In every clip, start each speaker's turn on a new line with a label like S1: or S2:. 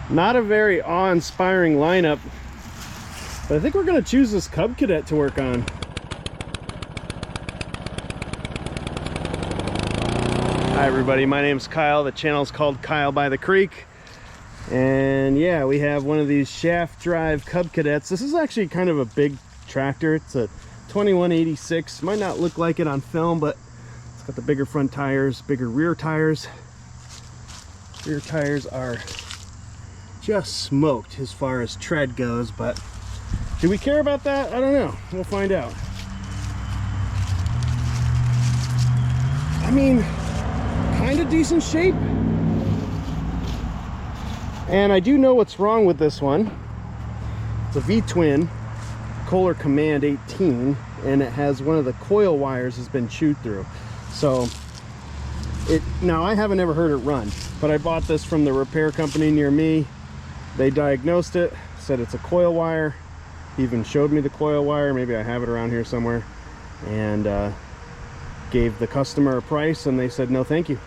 S1: Not a very awe-inspiring lineup, but I think we're gonna choose this Cub Cadet to work on. Hi everybody, my name's Kyle. The channel's called Kyle by the Creek. And yeah, we have one of these shaft drive Cub Cadets. This is actually kind of a big tractor. It's a 2186. Might not look like it on film, but it's got the bigger front tires, bigger rear tires. Rear tires are just smoked as far as tread goes, but do we care about that? I don't know. We'll find out. I mean, kind of decent shape. And I do know what's wrong with this one. It's a V-twin Kohler Command 18, and it has one of the coil wires has been chewed through. So now I haven't ever heard it run, but I bought this from the repair company near me. They diagnosed it, said it's a coil wire, even showed me the coil wire. Maybe I have it around here somewhere, and gave the customer a price, and they said no thank you.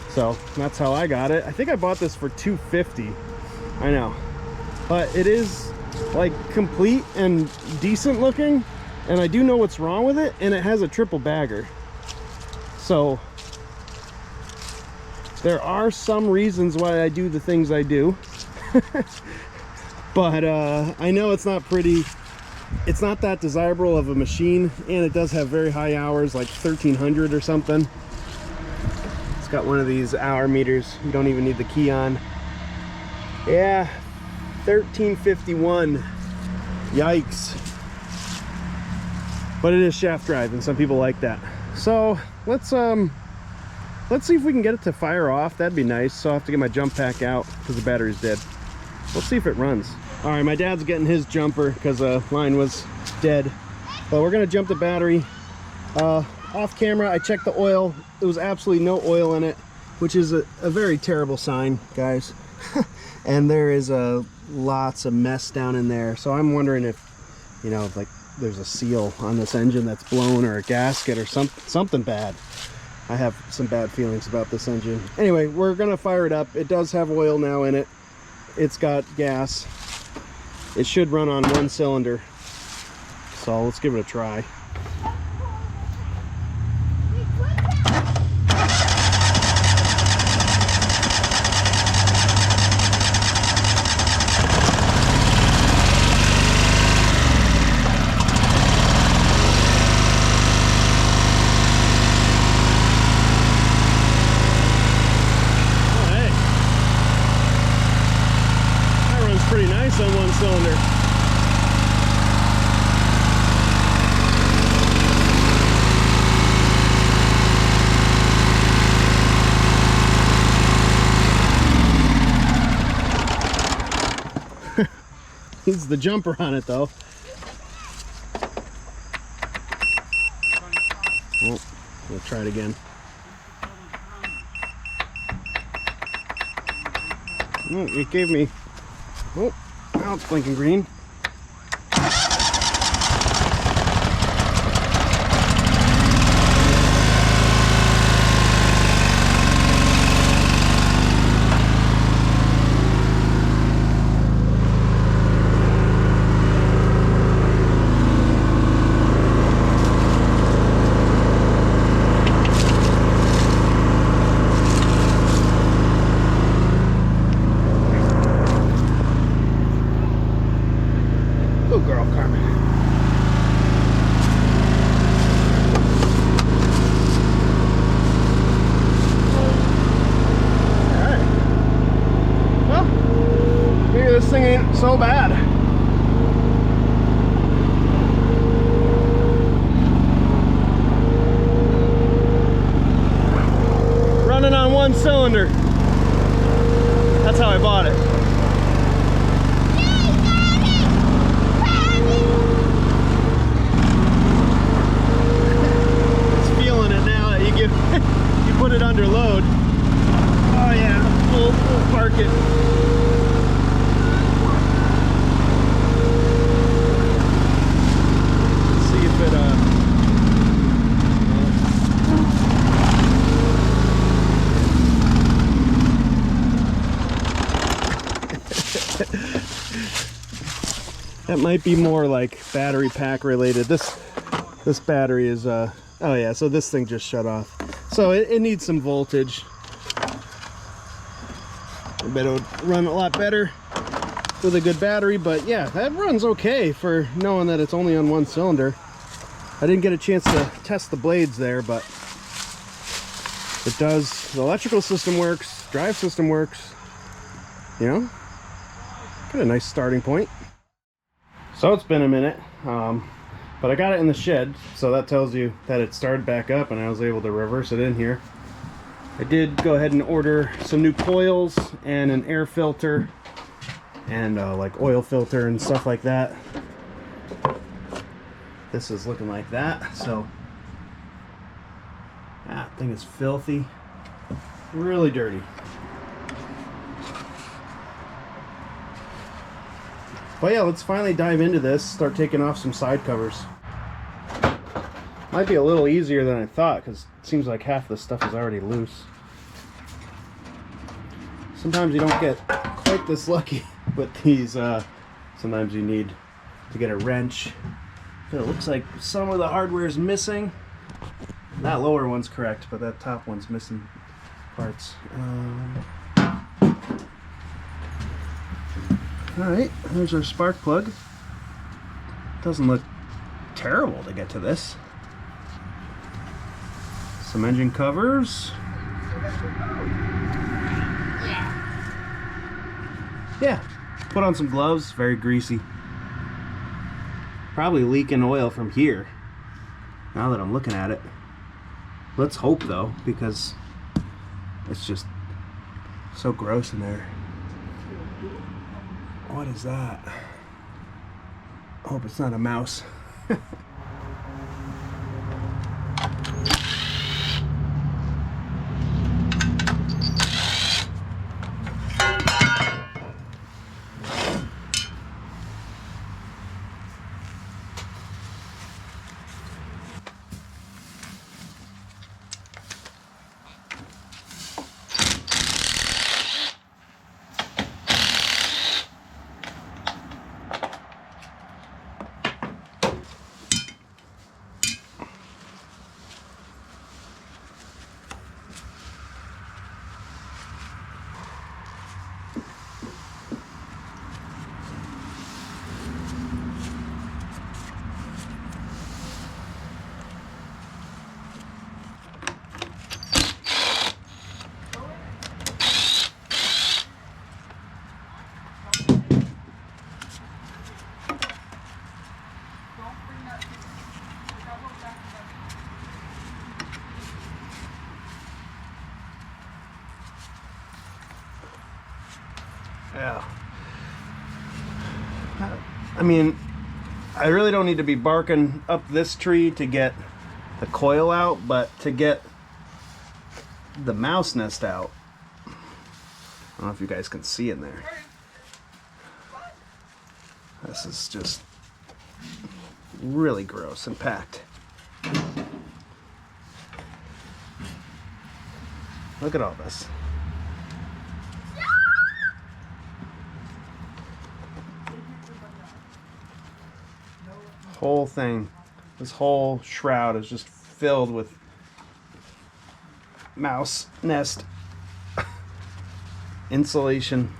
S1: So that's how I got it. I think I bought this for $250. I know, but it is like complete and decent looking, and I do know what's wrong with it, and it has a triple bagger. So there are some reasons why I do the things I do. But I know it's not pretty. It's not that desirable of a machine, and it does have very high hours, like 1300 or something. It's got one of these hour meters. You don't even need the key on. Yeah, 1351. Yikes. But it is shaft drive, and some people like that. So let's see if we can get it to fire off. That'd be nice. So I'll have to get my jump pack out because the battery's dead. Let's see if it runs. All right, my dad's getting his jumper because mine was dead. But we're gonna jump the battery. Off camera, I checked the oil. There was absolutely no oil in it, which is a very terrible sign, guys. And there is lots of mess down in there. So I'm wondering if, you know, like there's a seal on this engine that's blown, or a gasket, or something bad. I have some bad feelings about this engine. Anyway, we're gonna fire it up. It does have oil now in it. It's got gas. It should run on one cylinder. So let's give it a try. Pretty nice on one cylinder. Needs the jumper on it though. Oh, we'll try it again. Oh, it gave me. Oh, now it's blinking green. Good girl, Carmen. Alright. Well, maybe this thing ain't so bad. Running on one cylinder. That's how I bought it. You put it under load. Oh yeah, we'll park it. Let's see if it That might be more like battery pack related. This battery is oh yeah, so this thing just shut off. So it needs some voltage. I bet it would run a lot better with a good battery, but yeah, that runs okay for knowing that it's only on one cylinder. I didn't get a chance to test the blades there, but it does. The electrical system works, drive system works, you know, got a nice starting point. So it's been a minute, but I got it in the shed, so that tells you that it started back up and I was able to reverse it in here. I did go ahead and order some new coils and an air filter and like oil filter and stuff like that. This is looking like that. So that thing is filthy, really dirty. But yeah, let's finally dive into this, start taking off some side covers. Might be a little easier than I thought, because it seems like half the stuff is already loose. Sometimes you don't get quite this lucky with these. Sometimes you need to get a wrench. It looks like some of the hardware is missing. That lower one's correct, but that top one's missing parts. Alright, there's our spark plug. Doesn't look terrible to get to this. Some engine covers. Yeah, put on some gloves, very greasy. Probably leaking oil from here, now that I'm looking at it. Let's hope though, because it's just so gross in there. What is that? I hope it's not a mouse. Yeah. I mean, I really don't need to be barking up this tree to get the coil out, but to get the mouse nest out, I don't know if you guys can see in there. This is just really gross and packed. Look at all this. Whole thing, this whole shroud is just filled with mouse nest insulation.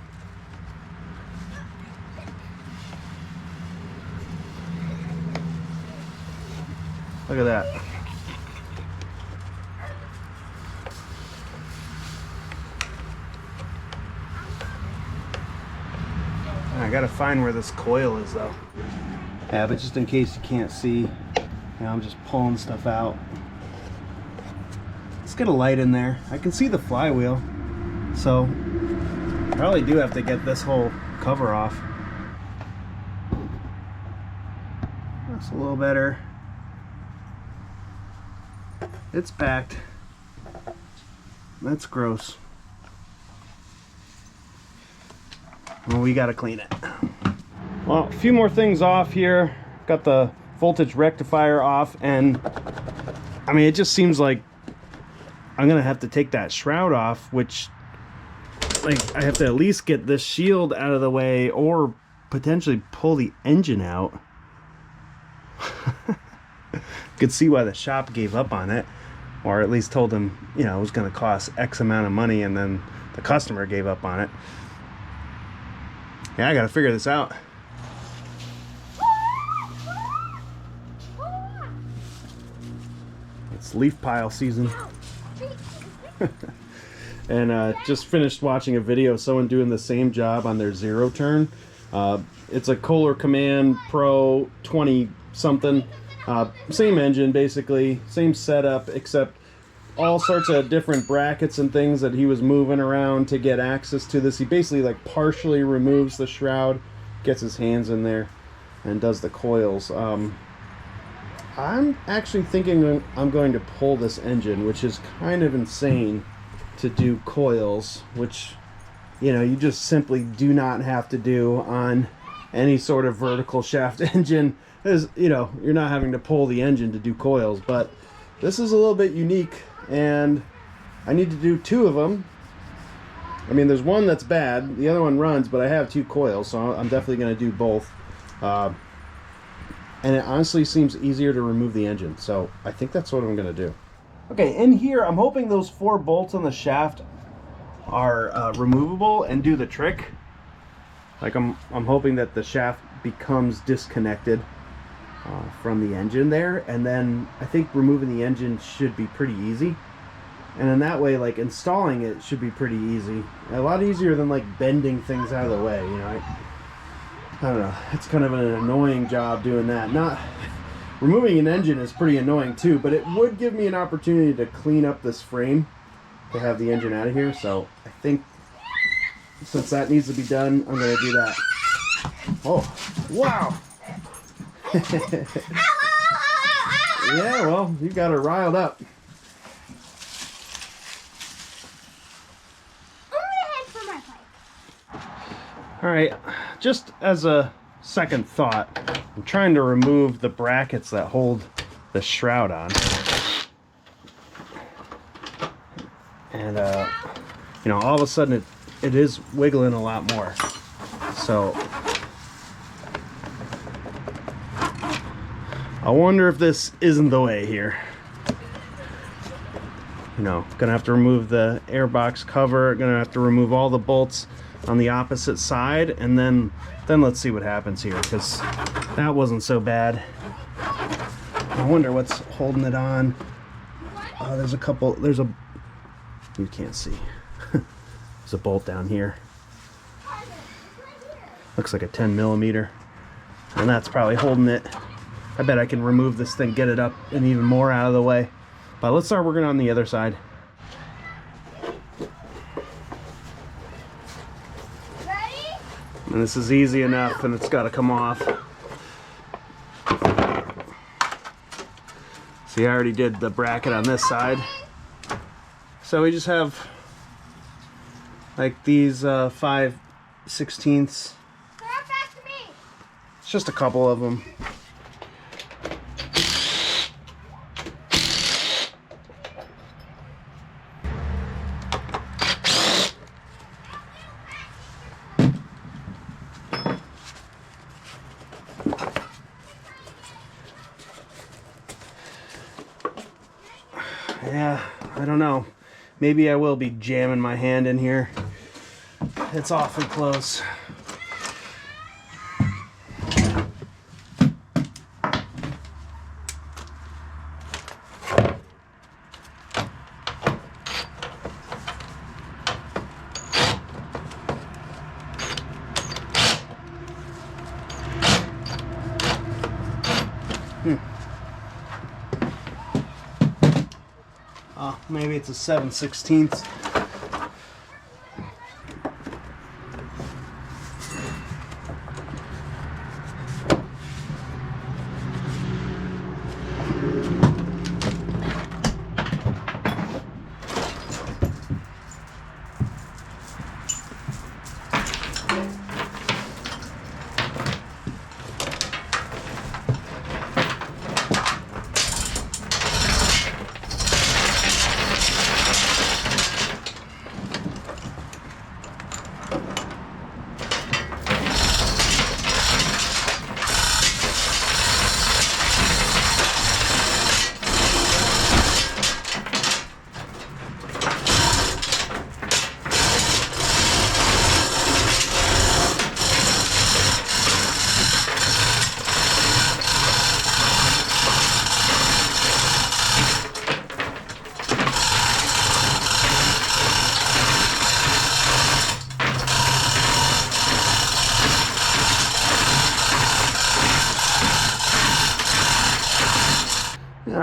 S1: Look at that. I gotta find where this coil is though. Yeah, but just in case you can't see, you know, I'm just pulling stuff out. Let's get a light in there. I can see the flywheel, so probably do have to get this whole cover off. That's a little better. It's packed. That's gross. Well, we gotta clean it. Well, a few more things off here. Got the voltage rectifier off, and I mean, it just seems like I'm gonna have to take that shroud off, which like I have to at least get this shield out of the way or potentially pull the engine out. Could see why the shop gave up on it, or at least told them, you know, it was going to cost X amount of money, and then the customer gave up on it. Yeah, I got to figure this out. It's leaf pile season. And just finished watching a video of someone doing the same job on their zero turn. It's a Kohler Command Pro 20 something. Same engine, basically, same setup, except all sorts of different brackets and things that he was moving around to get access to this. He basically like partially removes the shroud, gets his hands in there, and does the coils. I'm actually thinking I'm going to pull this engine, which is kind of insane to do coils, which, you know, you just simply do not have to do on any sort of vertical shaft engine. Is, you know, you're not having to pull the engine to do coils, but this is a little bit unique, and I need to do 2 of them. I mean, there's one that's bad, the other one runs, but I have 2 coils, so I'm definitely going to do both. And it honestly seems easier to remove the engine, so I think that's what I'm going to do. Okay, in here, I'm hoping those 4 bolts on the shaft are removable and do the trick. Like I'm hoping that the shaft becomes disconnected from the engine there, and then I think removing the engine should be pretty easy. And in that way, like, installing it should be pretty easy. A lot easier than like bending things out of the way, you know. I don't know, it's kind of an annoying job doing that. Not removing an engine is pretty annoying too, but it would give me an opportunity to clean up this frame to have the engine out of here. So I think since that needs to be done, I'm going to do that. Oh, wow. Yeah, well, you got her riled up. All right, just as a second thought, I'm trying to remove the brackets that hold the shroud on. And, you know, all of a sudden it is wiggling a lot more. So I wonder if this isn't the way here. You know, gonna have to remove the airbox cover, gonna have to remove all the bolts on the opposite side, and then let's see what happens here, because that wasn't so bad. I wonder what's holding it on. There's a couple, you can't see. There's a bolt down here. Looks like a 10mm, and that's probably holding it. I bet I can remove this thing, get it up and even more out of the way. But let's start working on the other side. And this is easy enough, and it's got to come off. See, I already did the bracket on this side. So we just have like these 5/16. It's just a couple of them. Yeah, I don't know. Maybe I will be jamming my hand in here. It's awfully close. Maybe it's a 7/16.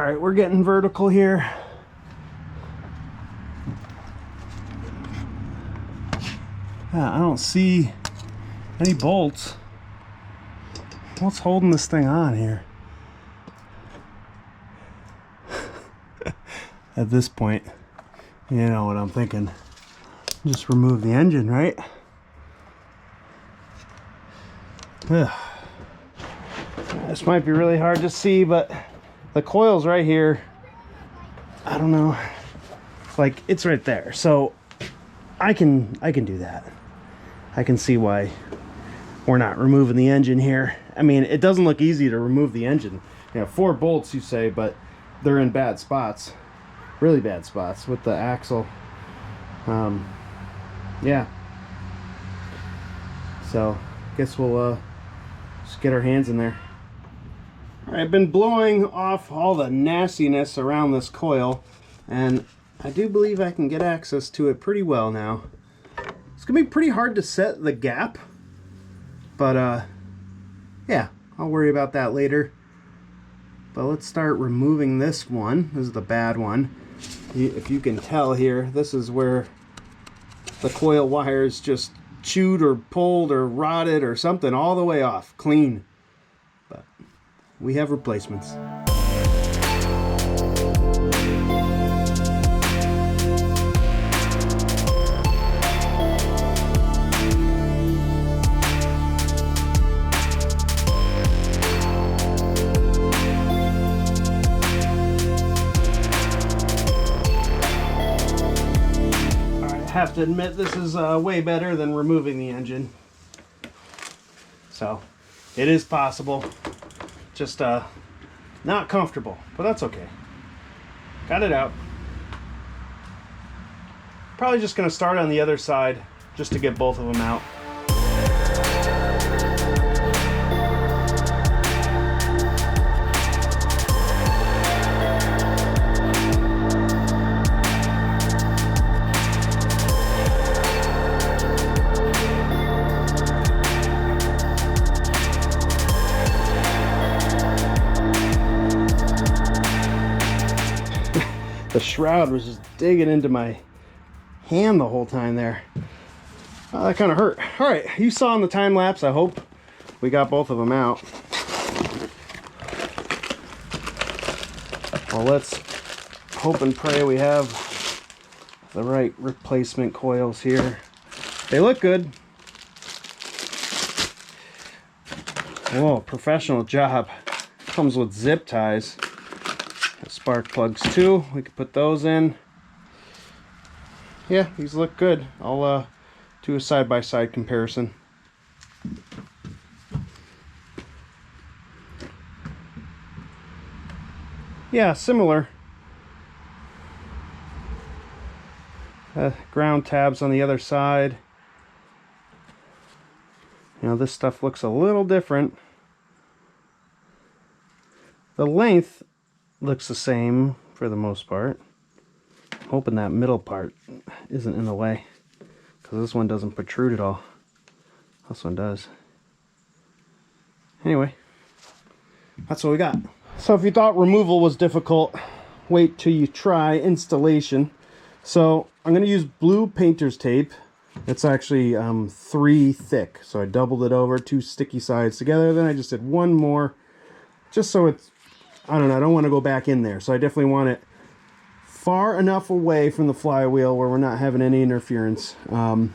S1: right, we're getting vertical here. Yeah, I don't see any bolts. What's holding this thing on here? At this point, you know what I'm thinking. Just remove the engine, right? Ugh. This might be really hard to see, but the coil's right here. I don't know. Like, it's right there. So I can do that. I can see why we're not removing the engine here. I mean, it doesn't look easy to remove the engine. You know, 4 bolts, you say, but they're in bad spots. Really bad spots with the axle. Yeah. So, guess we'll just get our hands in there. All right, I've been blowing off all the nastiness around this coil, and I do believe I can get access to it pretty well now. It's gonna be pretty hard to set the gap, but yeah, I'll worry about that later. But let's start removing this one. This is the bad one. If you can tell here, this is where the coil wires just chewed or pulled or rotted or something all the way off, clean. But we have replacements. I have to admit, this is way better than removing the engine. So it is possible, just not comfortable, but that's okay. Got it out. Probably just gonna start on the other side just to get both of them out. The shroud was just digging into my hand the whole time there. Oh, that kind of hurt. All right, you saw in the time lapse, I hope we got both of them out. Well, let's hope and pray we have the right replacement coils here. They look good. Whoa, professional job. Comes with zip ties. Spark plugs too, we could put those in. Yeah, these look good. I'll do a side-by-side comparison. Yeah, similar. Ground tabs on the other side. You know, this stuff looks a little different. The length looks the same for the most part. Hoping that middle part isn't in the way, because this one doesn't protrude at all. This one does. Anyway, that's what we got. So if you thought removal was difficult, wait till you try installation. So I'm going to use blue painter's tape. It's actually 3 thick, so I doubled it over, 2 sticky sides together. Then I just did 1 more, just so it's, I don't know, I don't want to go back in there. So I definitely want it far enough away from the flywheel where we're not having any interference. So I'm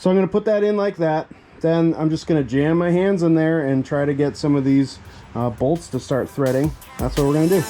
S1: going to put that in like that. Then I'm just going to jam my hands in there and try to get some of these bolts to start threading. That's what we're going to do.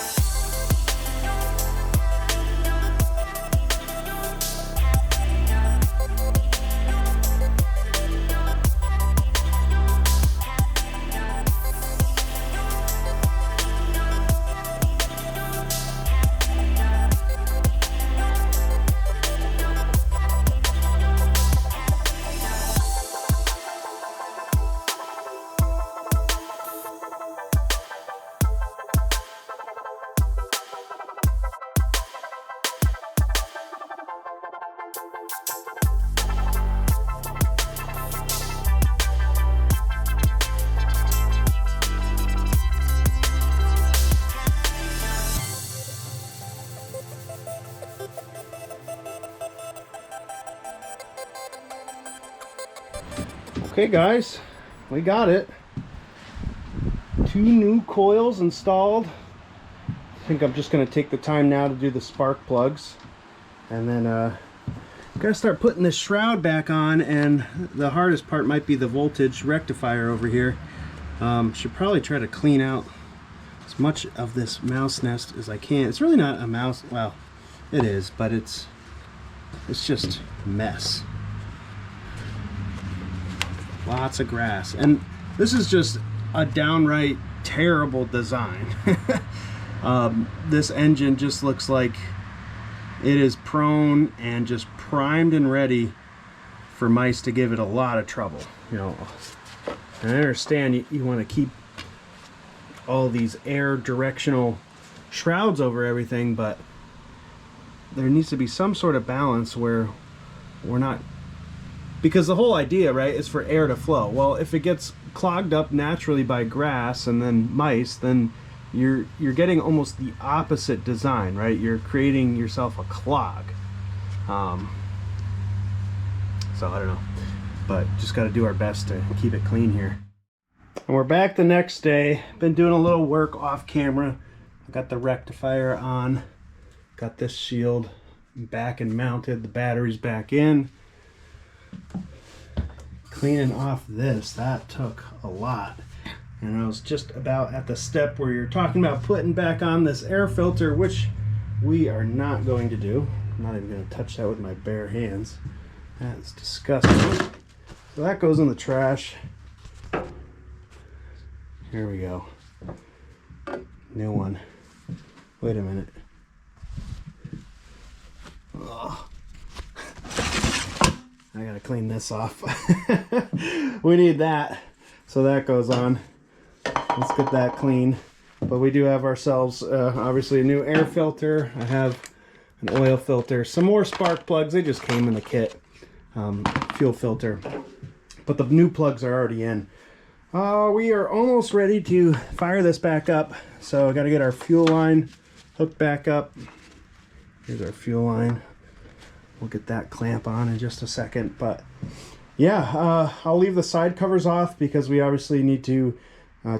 S1: Okay guys, we got it. 2 new coils installed. I think I'm just going to take the time now to do the spark plugs, and then gotta start putting this shroud back on, and the hardest part might be the voltage rectifier over here. Should probably try to clean out as much of this mouse nest as I can. It's really not a mouse, well, it is, but it's just a mess. Lots of grass, and this is just a downright terrible design. This engine just looks like it is prone and just primed and ready for mice to give it a lot of trouble. You know, and I understand you want to keep all these air directional shrouds over everything, but there needs to be some sort of balance where we're not, because the whole idea, right, is for air to flow. Well, if it gets clogged up naturally by grass and then mice, then you're getting almost the opposite design, right? You're creating yourself a clog. So I don't know, but just got to do our best to keep it clean here. And we're back the next day. Been doing a little work off camera. I got the rectifier on, got this shield back and mounted, the batteries back in. Cleaning off this, that took a lot. And I was just about at the step where you're talking about putting back on this air filter, which we are not going to do. I'm not even going to touch that with my bare hands. That's disgusting. So that goes in the trash. Here we go. New one. Wait a minute. Ugh. I gotta clean this off. We need that. So that goes on. Let's get that clean. But we do have ourselves obviously a new air filter. I have an oil filter, some more spark plugs. They just came in the kit. Fuel filter. But the new plugs are already in. We are almost ready to fire this back up. So I gotta get our fuel line hooked back up. Here's our fuel line. We'll get that clamp on in just a second. But yeah, I'll leave the side covers off because we obviously need to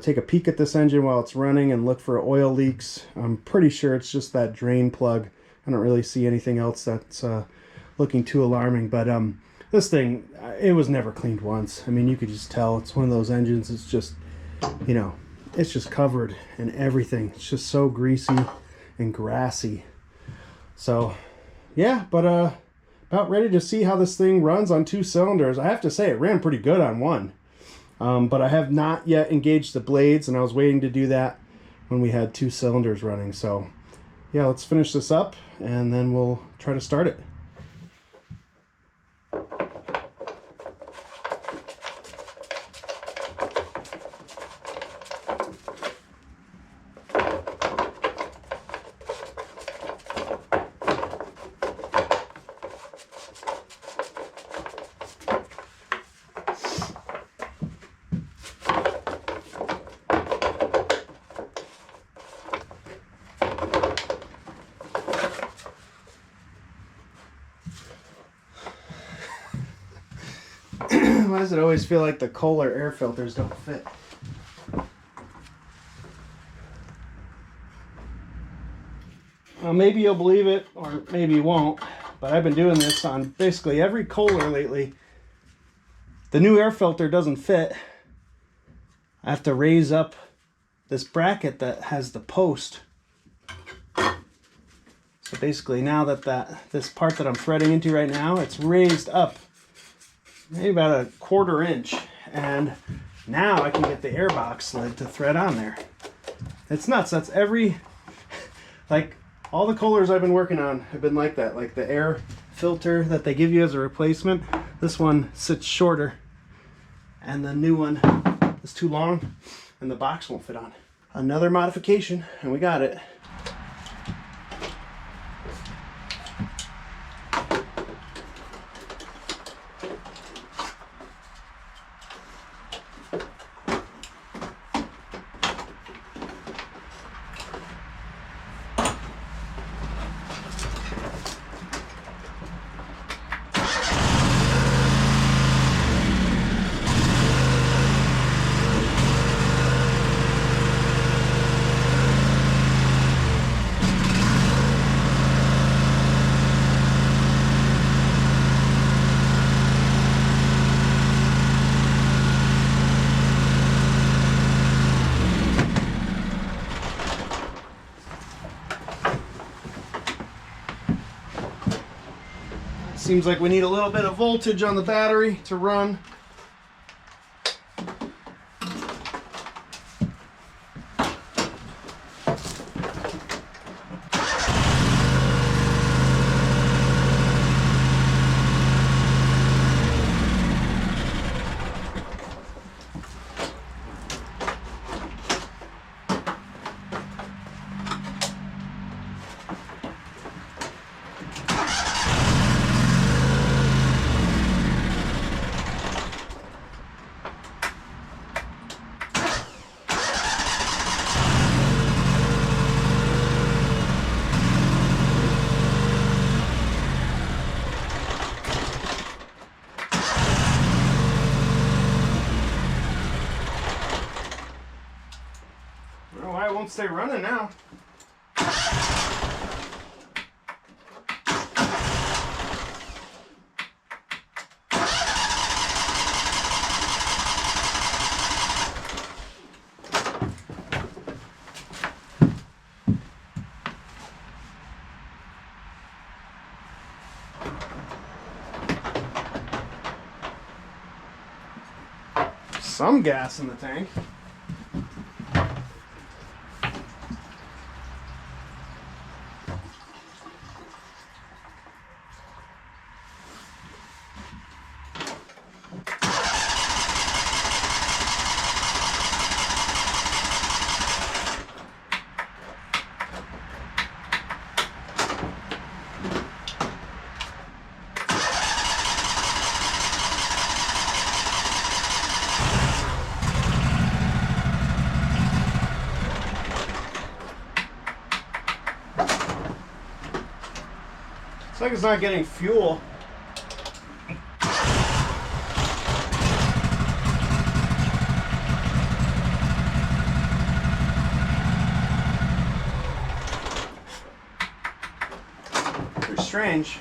S1: take a peek at this engine while it's running and look for oil leaks. I'm pretty sure it's just that drain plug. I don't really see anything else that's looking too alarming. But this thing, it was never cleaned once. I mean, you could just tell it's one of those engines. It's just, you know, it's just covered in everything. It's just so greasy and grassy. So yeah, but about ready to see how this thing runs on 2 cylinders. I have to say it ran pretty good on one. But I have not yet engaged the blades, and I was waiting to do that when we had 2 cylinders running. So yeah, let's finish this up and then we'll try to start it. Why does it always feel like the Kohler air filters don't fit? Well, maybe you'll believe it, or maybe you won't, but I've been doing this on basically every Kohler lately. The new air filter doesn't fit. I have to raise up this bracket that has the post. So basically now this part that I'm threading into right now, it's raised up maybe about 1/4 inch, and now I can get the airbox lid to thread on there. It's nuts. That's every, like, all the Kohlers I've been working on have been like that. Like the air filter that they give you as a replacement, this one sits shorter, and the new one is too long, and the box won't fit on. Another modification, and we got it. Seems like we need a little bit of voltage on the battery to run. It won't stay running now. Some gas in the tank. Looks like it's not getting fuel. Pretty strange.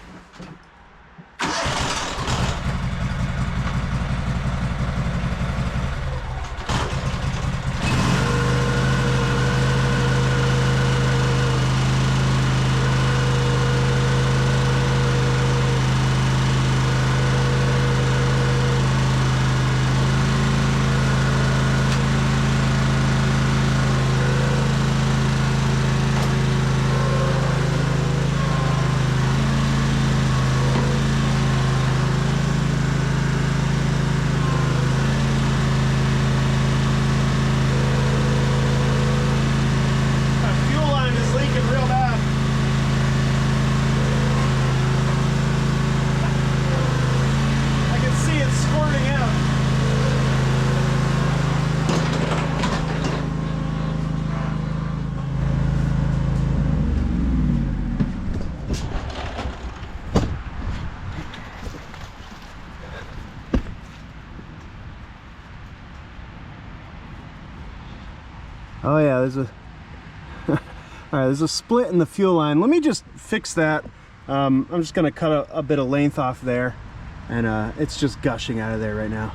S1: Oh yeah, there's a all right, there's a split in the fuel line. Let me just fix that. I'm just gonna cut a bit of length off there, and it's just gushing out of there right now.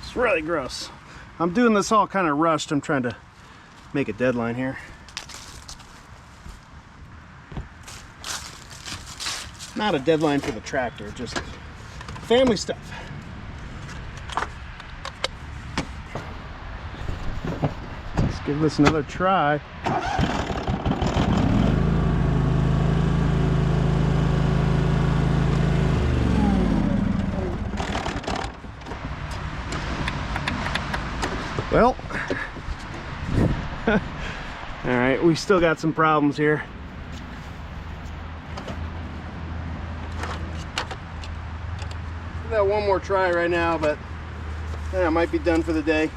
S1: It's really gross. I'm doing this all kind of rushed. I'm trying to make a deadline here. Not a deadline for the tractor, just family stuff. Let's give this another try. Well, All right, we still got some problems here. Give that one more try right now, but I might be done for the day.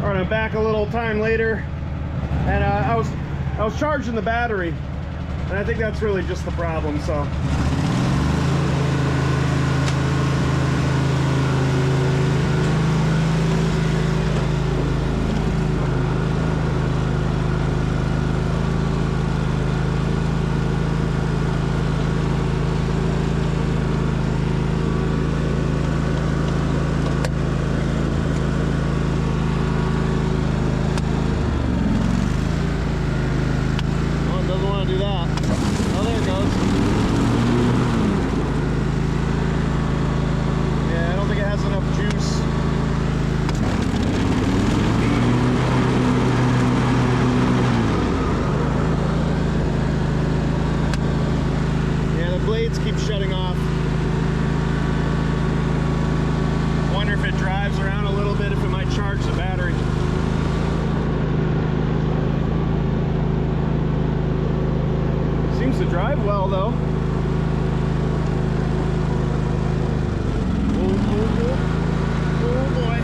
S1: All right, I'm back a little time later, and I was charging the battery, and I think that's really just the problem. So. Keep shutting off. Wonder if it drives around a little bit, if it might charge the battery. Seems to drive well though. Oh boy.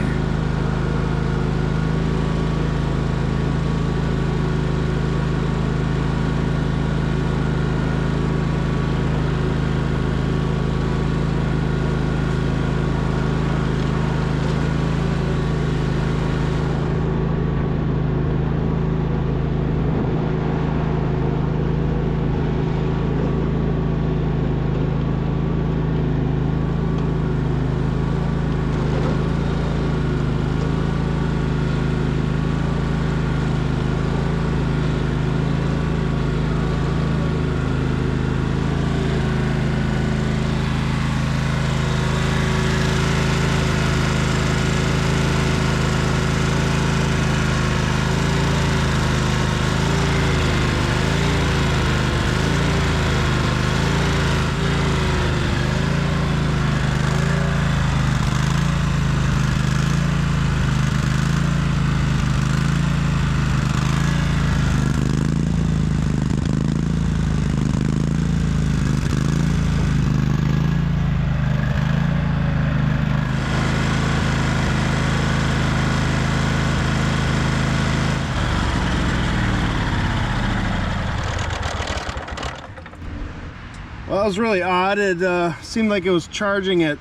S1: Well, that was really odd. It seemed like it was charging at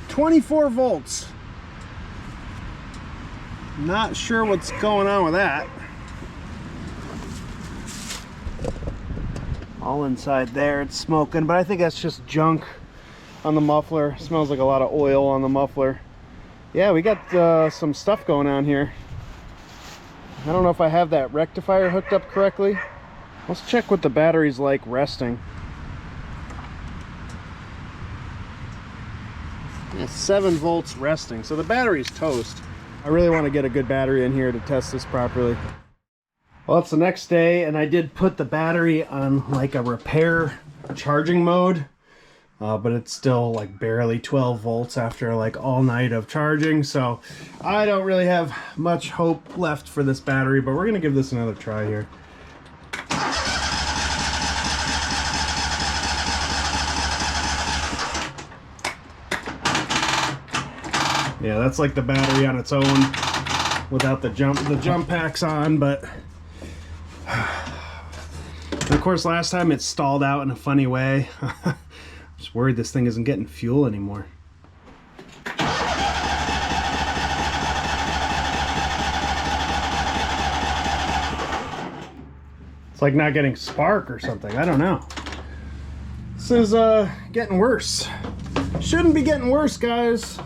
S1: 24 volts. Not sure what's going on with that. All inside there, it's smoking, but I think that's just junk on the muffler. Smells like a lot of oil on the muffler. Yeah, we got some stuff going on here. I don't know if I have that rectifier hooked up correctly. Let's check what the battery's like resting. Yeah, 7 volts resting, so the battery's toast. I really want to get a good battery in here to test this properly. Well, it's the next day, and I did put the battery on like a repair charging mode, but it's still like barely 12 volts after like all night of charging, so I don't really have much hope left for this battery, but we're gonna give this another try here. Yeah, that's like the battery on its own without the jump packs on, but and of course last time it stalled out in a funny way. I'm just worried this thing isn't getting fuel anymore. It's like not getting spark or something. I don't know. This is getting worse. Shouldn't be getting worse, guys.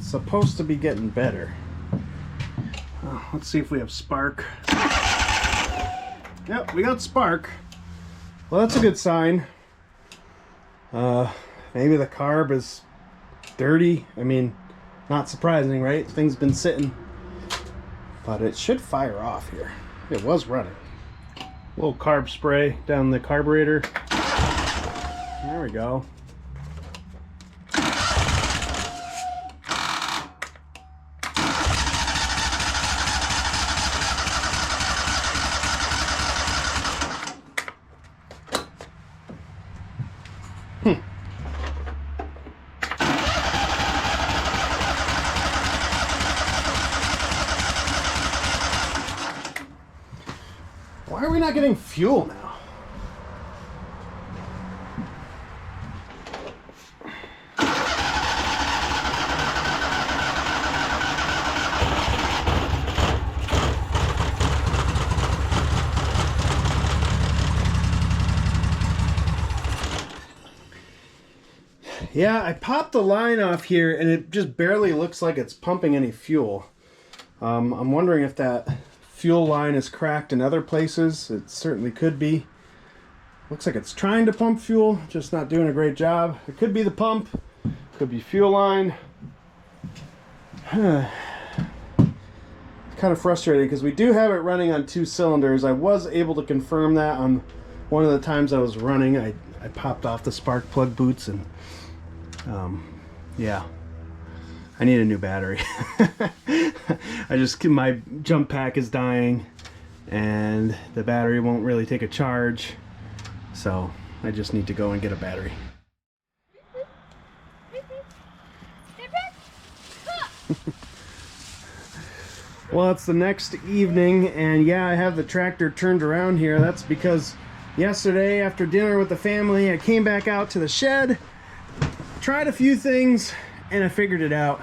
S1: Supposed to be getting better. Let's see if we have spark. Yep, we got spark. Well, that's a good sign. Maybe the carb is dirty. I mean, not surprising, right? Thing's been sitting but it should fire off here. It was running. A little carb spray down the carburetor. There we go. Why are we not getting fuel now? Yeah, I popped the line off here and it just barely looks like it's pumping any fuel. I'm wondering if that fuel line is cracked in other places. It certainly could be. Looks like it's trying to pump fuel, just not doing a great job. It could be the pump, could be fuel line. It's kind of frustrating because we do have it running on 2 cylinders. I was able to confirm that on one of the times I was running. I popped off the spark plug boots and yeah, I need a new battery. My jump pack is dying and the battery won't really take a charge, so I just need to go and get a battery. Well, it's the next evening and yeah, I have the tractor turned around here. That's because yesterday after dinner with the family I came back out to the shed, tried a few things, and I figured it out.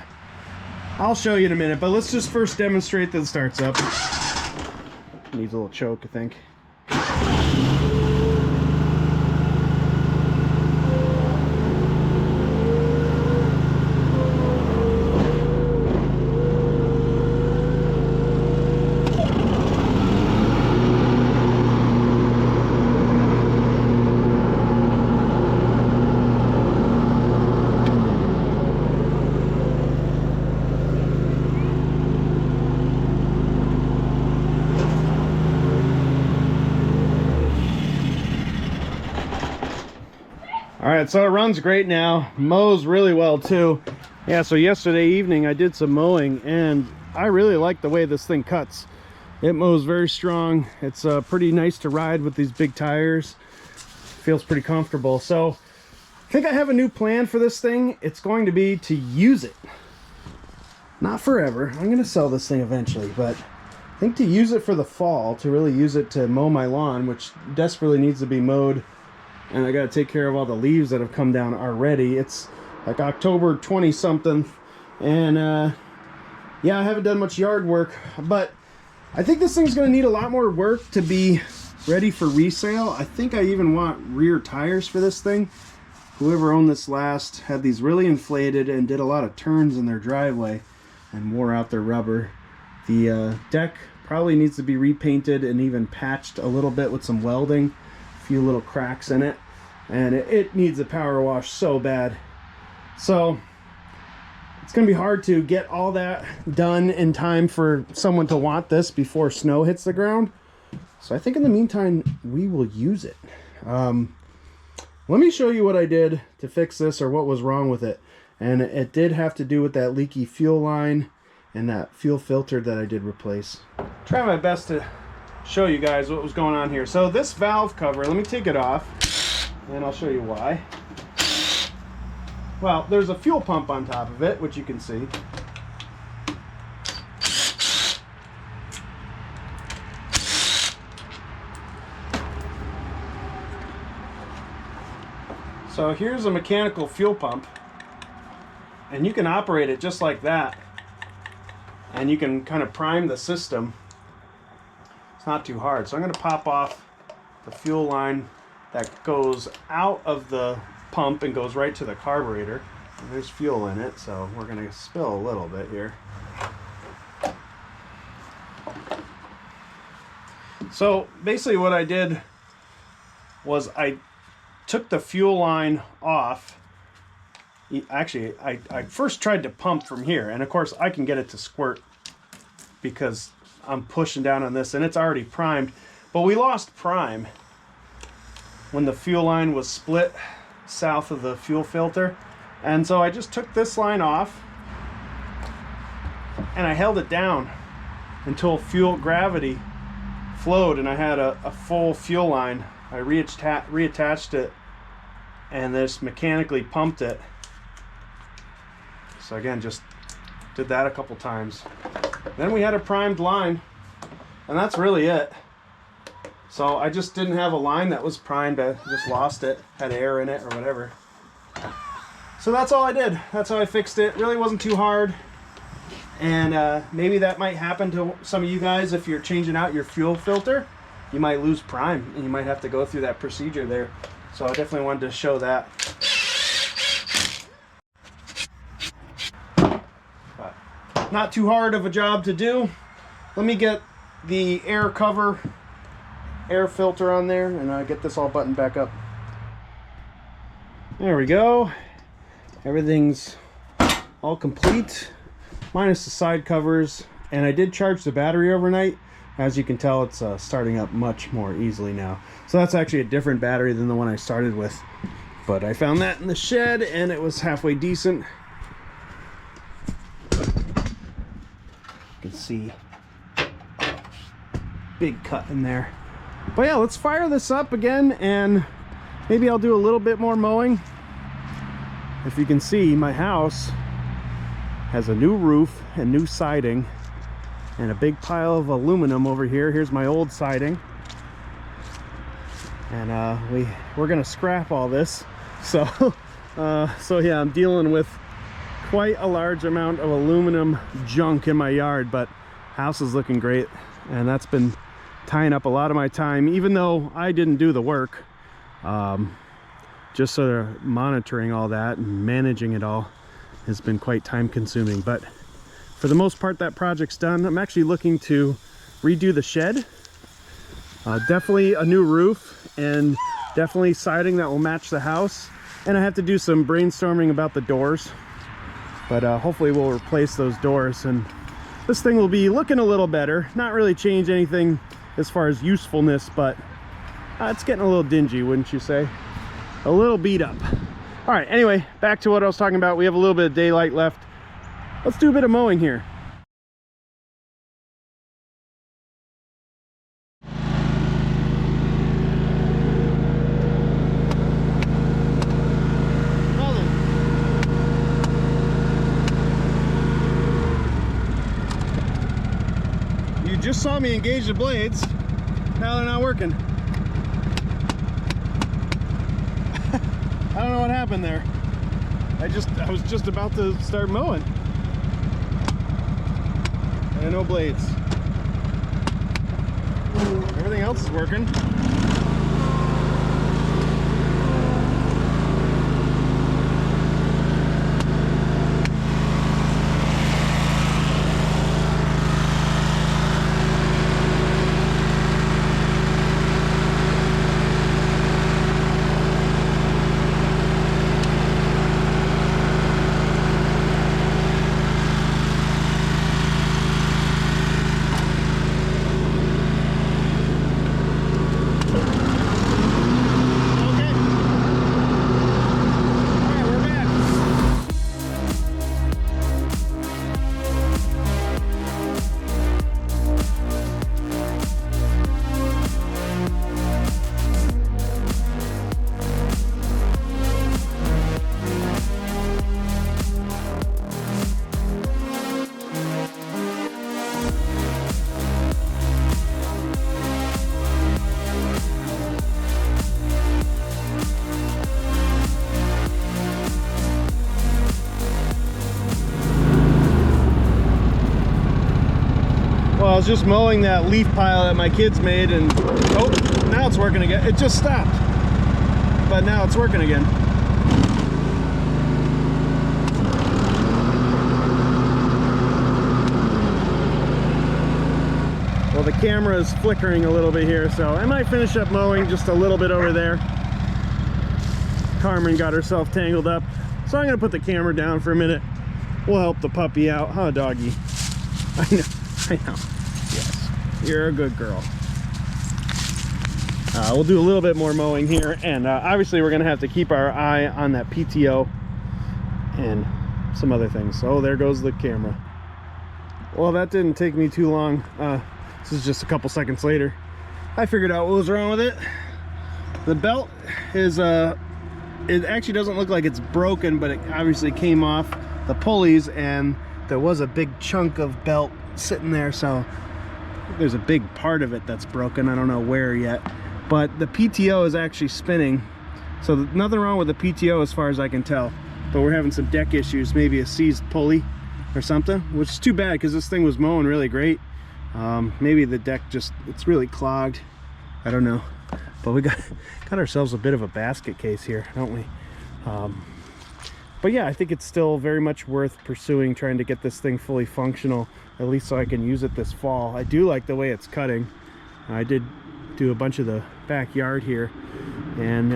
S1: I'll show you in a minute, but let's just first demonstrate that it starts up. Needs a little choke, I think. Alright, so it runs great now. Mows really well too. Yeah, so yesterday evening I did some mowing and I really like the way this thing cuts. It mows very strong. It's pretty nice to ride with these big tires. Feels pretty comfortable. So I think I have a new plan for this thing. It's going to be to use it. Not forever. I'm going to sell this thing eventually, but I think to use it for the fall, to really use it to mow my lawn, which desperately needs to be mowed. And I got to take care of all the leaves that have come down already. It's like October 20 something, and yeah, I haven't done much yard work, but I think this thing's going to need a lot more work to be ready for resale. I think I even want rear tires for this thing. Whoever owned this last had these really inflated and did a lot of turns in their driveway and wore out their rubber. The deck probably needs to be repainted and even patched a little bit with some welding. Few little cracks in it, and it needs a power wash so bad. So it's gonna be hard to get all that done in time for someone to want this before snow hits the ground. So I think in the meantime we will use it. Let me show you what I did to fix this, or what was wrong with it. And it did have to do with that leaky fuel line and that fuel filter that I did replace. Try my best to show you guys what was going on here. So this valve cover, let me take it off and I'll show you why. Well, there's a fuel pump on top of it, which you can see. So here's a mechanical fuel pump, and you can operate it just like that, and you can kind of prime the system. Not too hard. So I'm going to pop off the fuel line that goes out of the pump and goes right to the carburetor. And there's fuel in it, so we're going to spill a little bit here. So basically what I did was I took the fuel line off. Actually, I first tried to pump from here, and of course I can get it to squirt because I'm pushing down on this, and it's already primed. But we lost prime when the fuel line was split south of the fuel filter. And so I just took this line off and I held it down until fuel gravity flowed and I had a full fuel line. I reattached it and this mechanically pumped it. So again, just did that a couple times. Then we had a primed line, and that's really it. So I just didn't have a line that was primed. I just lost it, had air in it or whatever. So that's all I did. That's how I fixed it. Really wasn't too hard. And maybe that might happen to some of you guys if you're changing out your fuel filter. You might lose prime and you might have to go through that procedure there. So I definitely wanted to show that. But not too hard of a job to do. Let me get the air filter on there and get this all buttoned back up. There we go. Everything's all complete, minus the side covers. And I did charge the battery overnight. As you can tell, it's starting up much more easily now. So that's actually a different battery than the one I started with. But I found that in the shed and it was halfway decent. You can see big cut in there. But yeah, let's fire this up again and maybe I'll do a little bit more mowing. If you can see, my house has a new roof and new siding and a big pile of aluminum over here. Here's my old siding. And we're gonna scrap all this. So yeah, I'm dealing with quite a large amount of aluminum junk in my yard, but house is looking great. And that's been tying up a lot of my time, even though I didn't do the work. Just sort of monitoring all that and managing it all has been quite time consuming. But for the most part, that project's done. I'm actually looking to redo the shed. Definitely a new roof and definitely siding that will match the house. And I have to do some brainstorming about the doors, but hopefully we'll replace those doors and this thing will be looking a little better. Not really change anything as far as usefulness, but it's getting a little dingy, wouldn't you say? A little beat up. All right, anyway, back to what I was talking about. We have a little bit of daylight left. Let's do a bit of mowing here. You just saw me engage the blades. Now they're not working. I don't know what happened there. I was just about to start mowing. And no blades. Everything else is working. I was just mowing that leaf pile that my kids made and oh, now it's working again. It just stopped, but now it's working again. Well, the camera is flickering a little bit here, so I might finish up mowing just a little bit over there. Carmen got herself tangled up, so I'm gonna put the camera down for a minute. We'll help the puppy out, huh, doggy? I know. Yes. You're a good girl. We'll do a little bit more mowing here, and obviously we're gonna have to keep our eye on that PTO and some other things. Oh, there goes the camera. Well, that didn't take me too long. This is just a couple seconds later. I figured out what was wrong with it. The belt is it actually doesn't look like it's broken, but it obviously came off the pulleys, and there was a big chunk of belt sitting there, so there's a big part of it that's broken. I don't know where yet, but the PTO is actually spinning, so nothing wrong with the PTO as far as I can tell, but we're having some deck issues, maybe a seized pulley or something, which is too bad because this thing was mowing really great. Maybe the deck just, it's really clogged. I don't know, but we got ourselves a bit of a basket case here, don't we? But yeah, I think it's still very much worth pursuing, trying to get this thing fully functional, at least so I can use it this fall. I do like the way it's cutting. I did do a bunch of the backyard here, and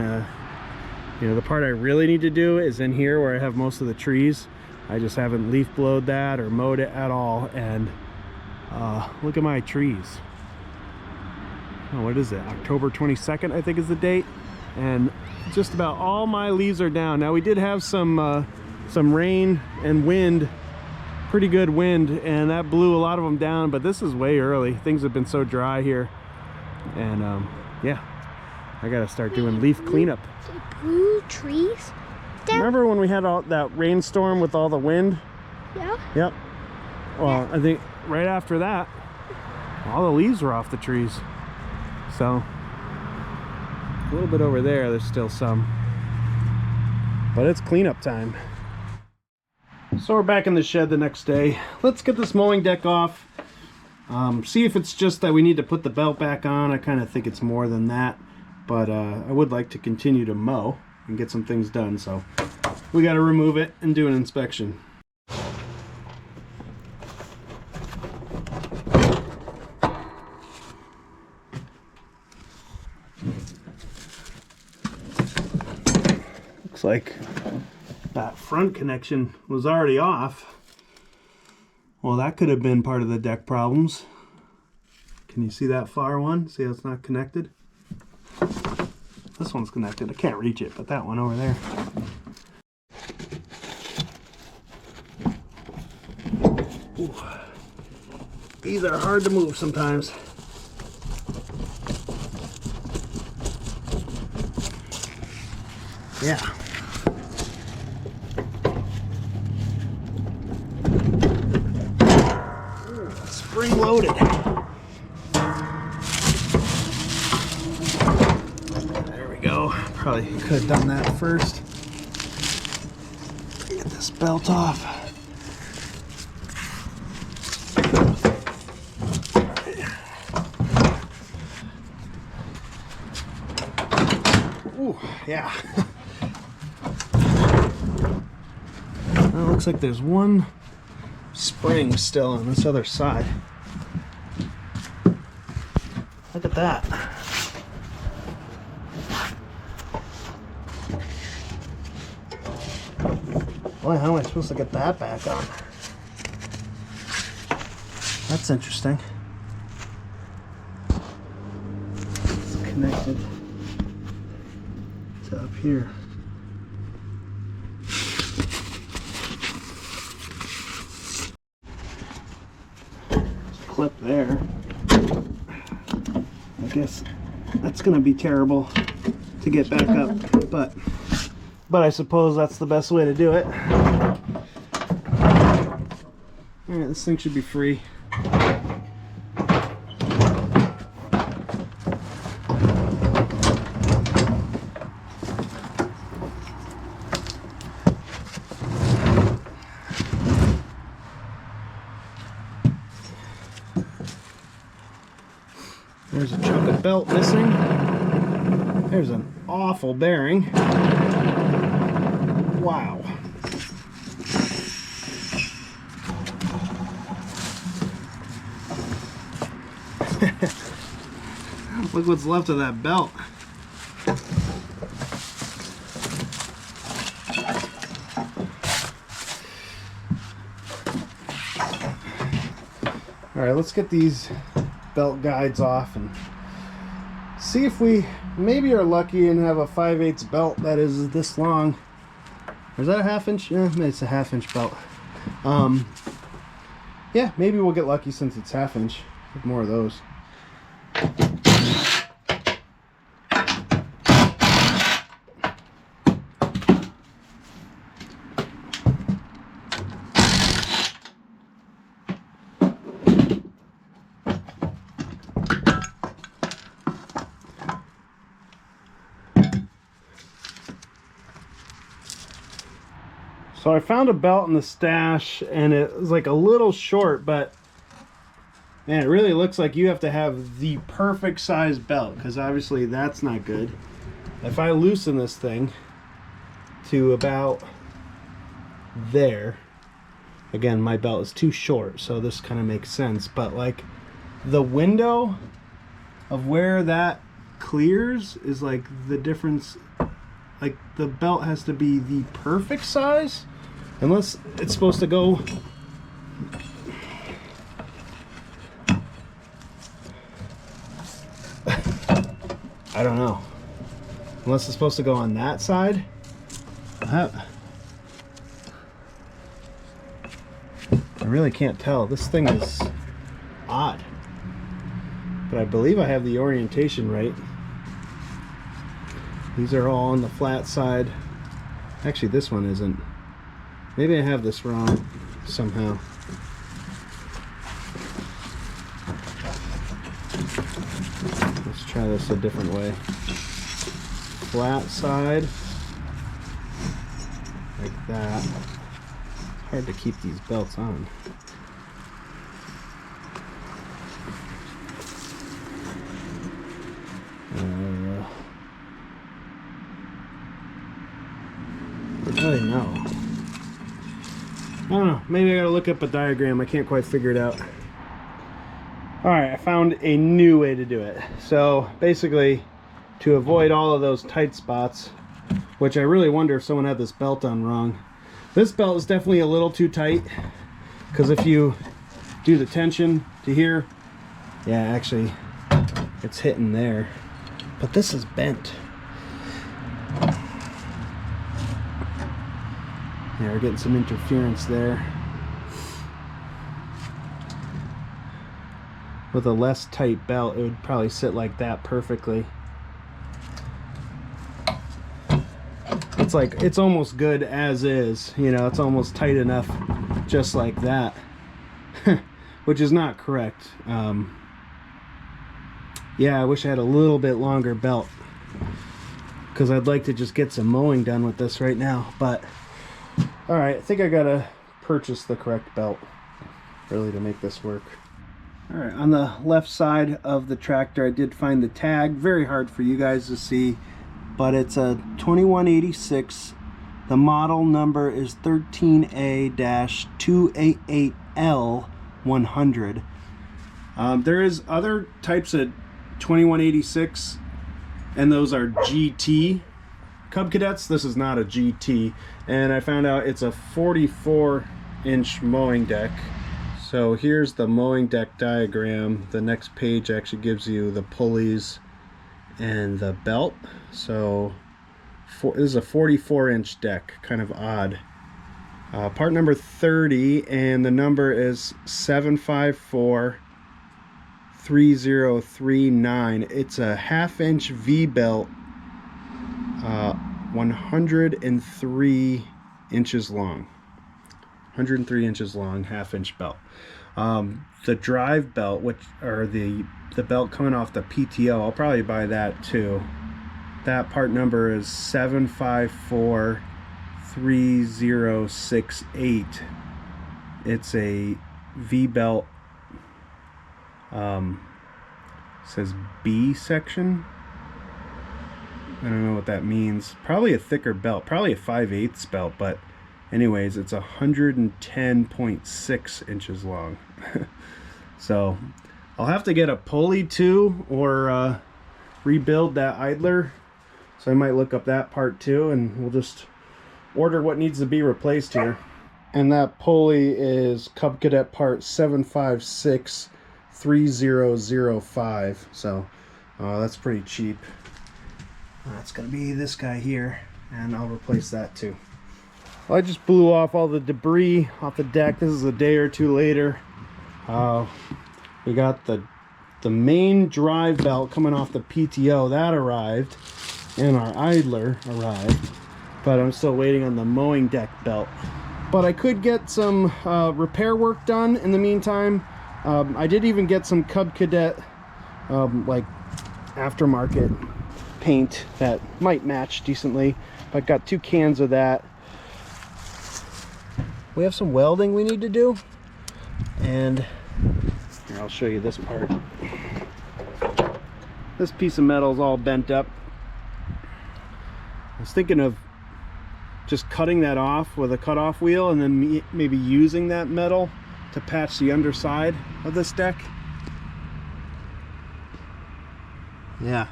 S1: you know, the part I really need to do is in here where I have most of the trees. I just haven't leaf blowed that or mowed it at all, and look at my trees. Oh, what is it? October 22nd, I think is the date, and just about all my leaves are down. Now we did have some rain and wind, pretty good wind, and that blew a lot of them down, but this is way early. Things have been so dry here, and yeah, I gotta start doing leaf cleanup.
S2: Blue trees down?
S1: Remember when we had all that rainstorm with all the wind?
S2: Yeah.
S1: Yep. Well, I think right after that, all the leaves were off the trees. So a little bit over there, there's still some, but it's cleanup time. So we're back in the shed the next day. Let's get this mowing deck off. See if it's just that we need to put the belt back on. I kind of think it's more than that, but I would like to continue to mow and get some things done, so we got to remove it and do an inspection. Looks like that front connection was already off. Well, that could have been part of the deck problems. Can you see that far one? See how it's not connected? This one's connected. I can't reach it, but that one over there. Ooh. These are hard to move sometimes. Yeah. Ooh, spring loaded. There we go. Probably could have done that first. Get this belt off. Ooh, yeah. Well, it looks like there's one spring still on this other side. Look at that. Boy, how am I supposed to get that back on? That's interesting. It's connected to up here. Clip there. I guess that's gonna be terrible to get back up, but I suppose that's the best way to do it. Alright, this thing should be free. There's a chunk of belt missing. There's an awful bearing. Wow. Look what's left of that belt. All right, let's get these belt guides off and see if we maybe are lucky and have a 5/8 belt that is this long. Or is that a 1/2 inch? Yeah, it's a 1/2 inch belt. Yeah, maybe we'll get lucky since it's 1/2 inch. Get more of those. So I found a belt in the stash and it was like a little short, but man, it really looks like you have to have the perfect size belt, because obviously that's not good. If I loosen this thing to about there, again, my belt is too short, so this kind of makes sense, but like the window of where that clears is like the difference. Like the belt has to be the perfect size, unless it's supposed to go I don't know, unless it's supposed to go on that side. I really can't tell. This thing is odd, but I believe I have the orientation right. These are all on the flat side. Actually, this one isn't. Maybe I have this wrong somehow. Let's try this a different way. Flat side, like that. Hard to keep these belts on. I don't know. I don't know. Maybe I gotta look up a diagram. I can't quite figure it out. Alright, I found a new way to do it. So basically, to avoid all of those tight spots, which I really wonder if someone had this belt on wrong. This belt is definitely a little too tight, because if you do the tension to here, yeah, actually it's hitting there. But this is bent. Yeah, we're getting some interference there. With a less tight belt, it would probably sit like that perfectly. It's like, it's almost good as is, you know, it's almost tight enough just like that. Which is not correct. Yeah, I wish I had a little bit longer belt, because I'd like to just get some mowing done with this right now, but alright, I think I gotta purchase the correct belt really to make this work. Alright, on the left side of the tractor I did find the tag. Very hard for you guys to see, but it's a 2186. The model number is 13A-288L100. There is other types of 2186, and those are GT Cub Cadets. This is not a GT, and I found out it's a 44-inch mowing deck. So here's the mowing deck diagram. The next page actually gives you the pulleys and the belt. So this is a 44-inch deck, kind of odd. Part number 30, and the number is 7543039. It's a 1/2 inch V belt, 103 inches long. 103 inches long, 1/2 inch belt. The drive belt, which or the belt coming off the PTO, I'll probably buy that too. That part number is 7543068. It's a V belt. Says B section. I don't know what that means. Probably a thicker belt, probably a 5/8 belt, but anyways, it's 110.6 inches long. So I'll have to get a pulley too, or rebuild that idler. So I might look up that part too, and we'll just order what needs to be replaced here. And that pulley is Cub Cadet part 756 $3005. So that's pretty cheap. That's gonna be this guy here, and I'll replace that too. Well, I just blew off all the debris off the deck. This is a day or two later. We got the main drive belt coming off the PTO. That arrived, and our idler arrived, but I'm still waiting on the mowing deck belt. But I could get some repair work done in the meantime. I did even get some Cub Cadet like aftermarket paint that might match decently. I got 2 cans of that. We have some welding we need to do, and here, I'll show you this part. This piece of metal is all bent up. I was thinking of just cutting that off with a cutoff wheel, and then maybe using that metal to patch the underside of this deck. Yeah.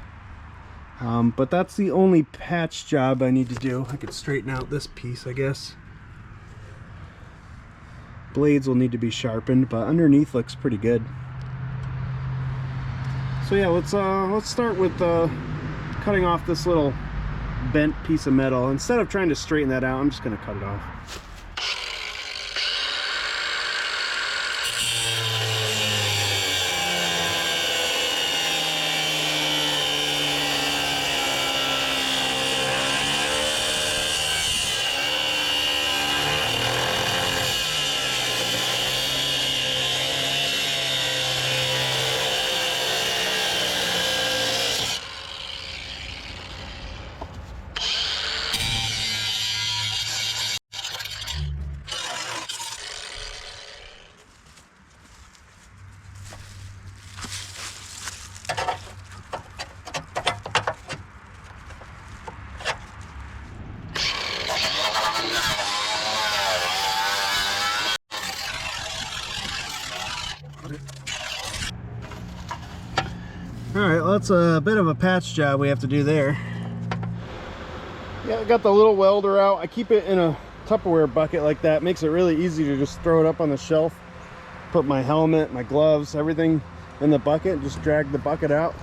S1: But that's the only patch job I need to do. I could straighten out this piece, I guess. Blades will need to be sharpened, but underneath looks pretty good. So yeah, let's start with cutting off this little bent piece of metal. Instead of trying to straighten that out, I'm just going to cut it off. Alright, well, that's a bit of a patch job we have to do there. Yeah, I got the little welder out. I keep it in a Tupperware bucket like that. Makes it really easy to just throw it up on the shelf. Put my helmet, my gloves, everything in the bucket, and just drag the bucket out.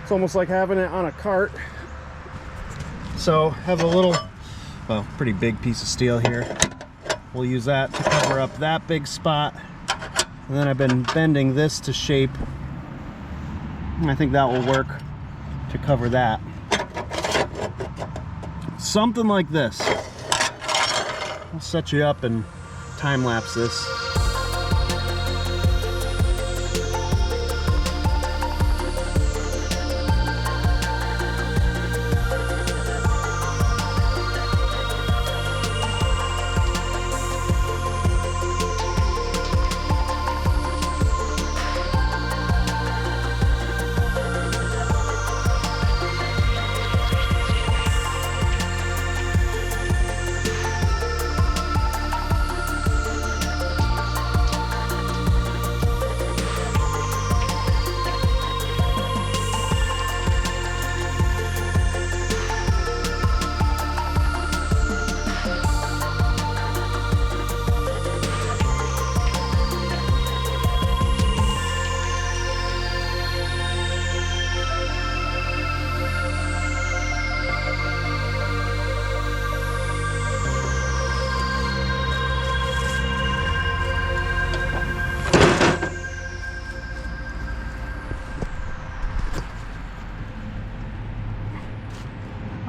S1: It's almost like having it on a cart. So, have a little, well, pretty big piece of steel here. We'll use that to cover up that big spot. And then I've been bending this to shape. I think that will work to cover that. Something like this. I'll set you up and time lapse this.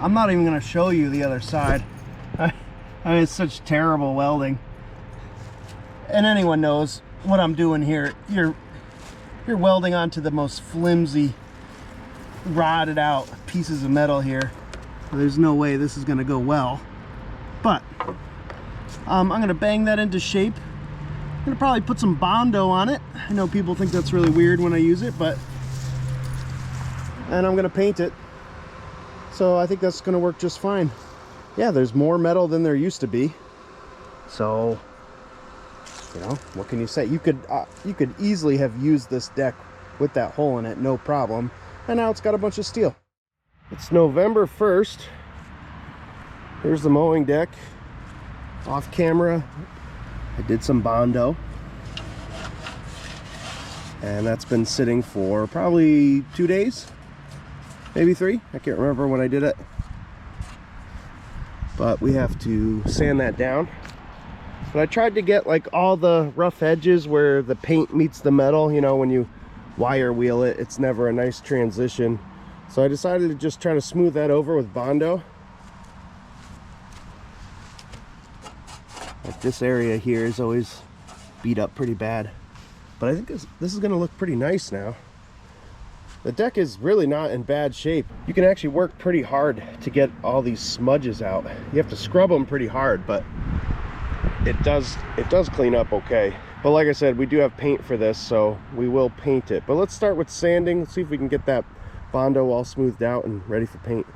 S1: I'm not even going to show you the other side. I mean, it's such terrible welding. And anyone knows what I'm doing here. You're welding onto the most flimsy, rotted out pieces of metal here. There's no way this is going to go well. But I'm going to bang that into shape. I'm going to probably put some Bondo on it. I know people think that's really weird when I use it, but... And I'm going to paint it. So I think that's going to work just fine. Yeah, there's more metal than there used to be. So, you know, what can you say? You could easily have used this deck with that hole in it, no problem. And now it's got a bunch of steel. It's November 1st. Here's the mowing deck. Off camera, I did some Bondo. And that's been sitting for probably 2 days, maybe 3. I can't remember when I did it. But we have to sand that down. But I tried to get like all the rough edges where the paint meets the metal. You know, when you wire wheel it, it's never a nice transition. So I decided to just try to smooth that over with Bondo. Like this area here is always beat up pretty bad. But I think this is going to look pretty nice now. The deck is really not in bad shape. You can actually work pretty hard to get all these smudges out. You have to scrub them pretty hard, but it does clean up okay. But like I said, we do have paint for this, so we will paint it. But let's start with sanding. Let's see if we can get that Bondo all smoothed out and ready for paint.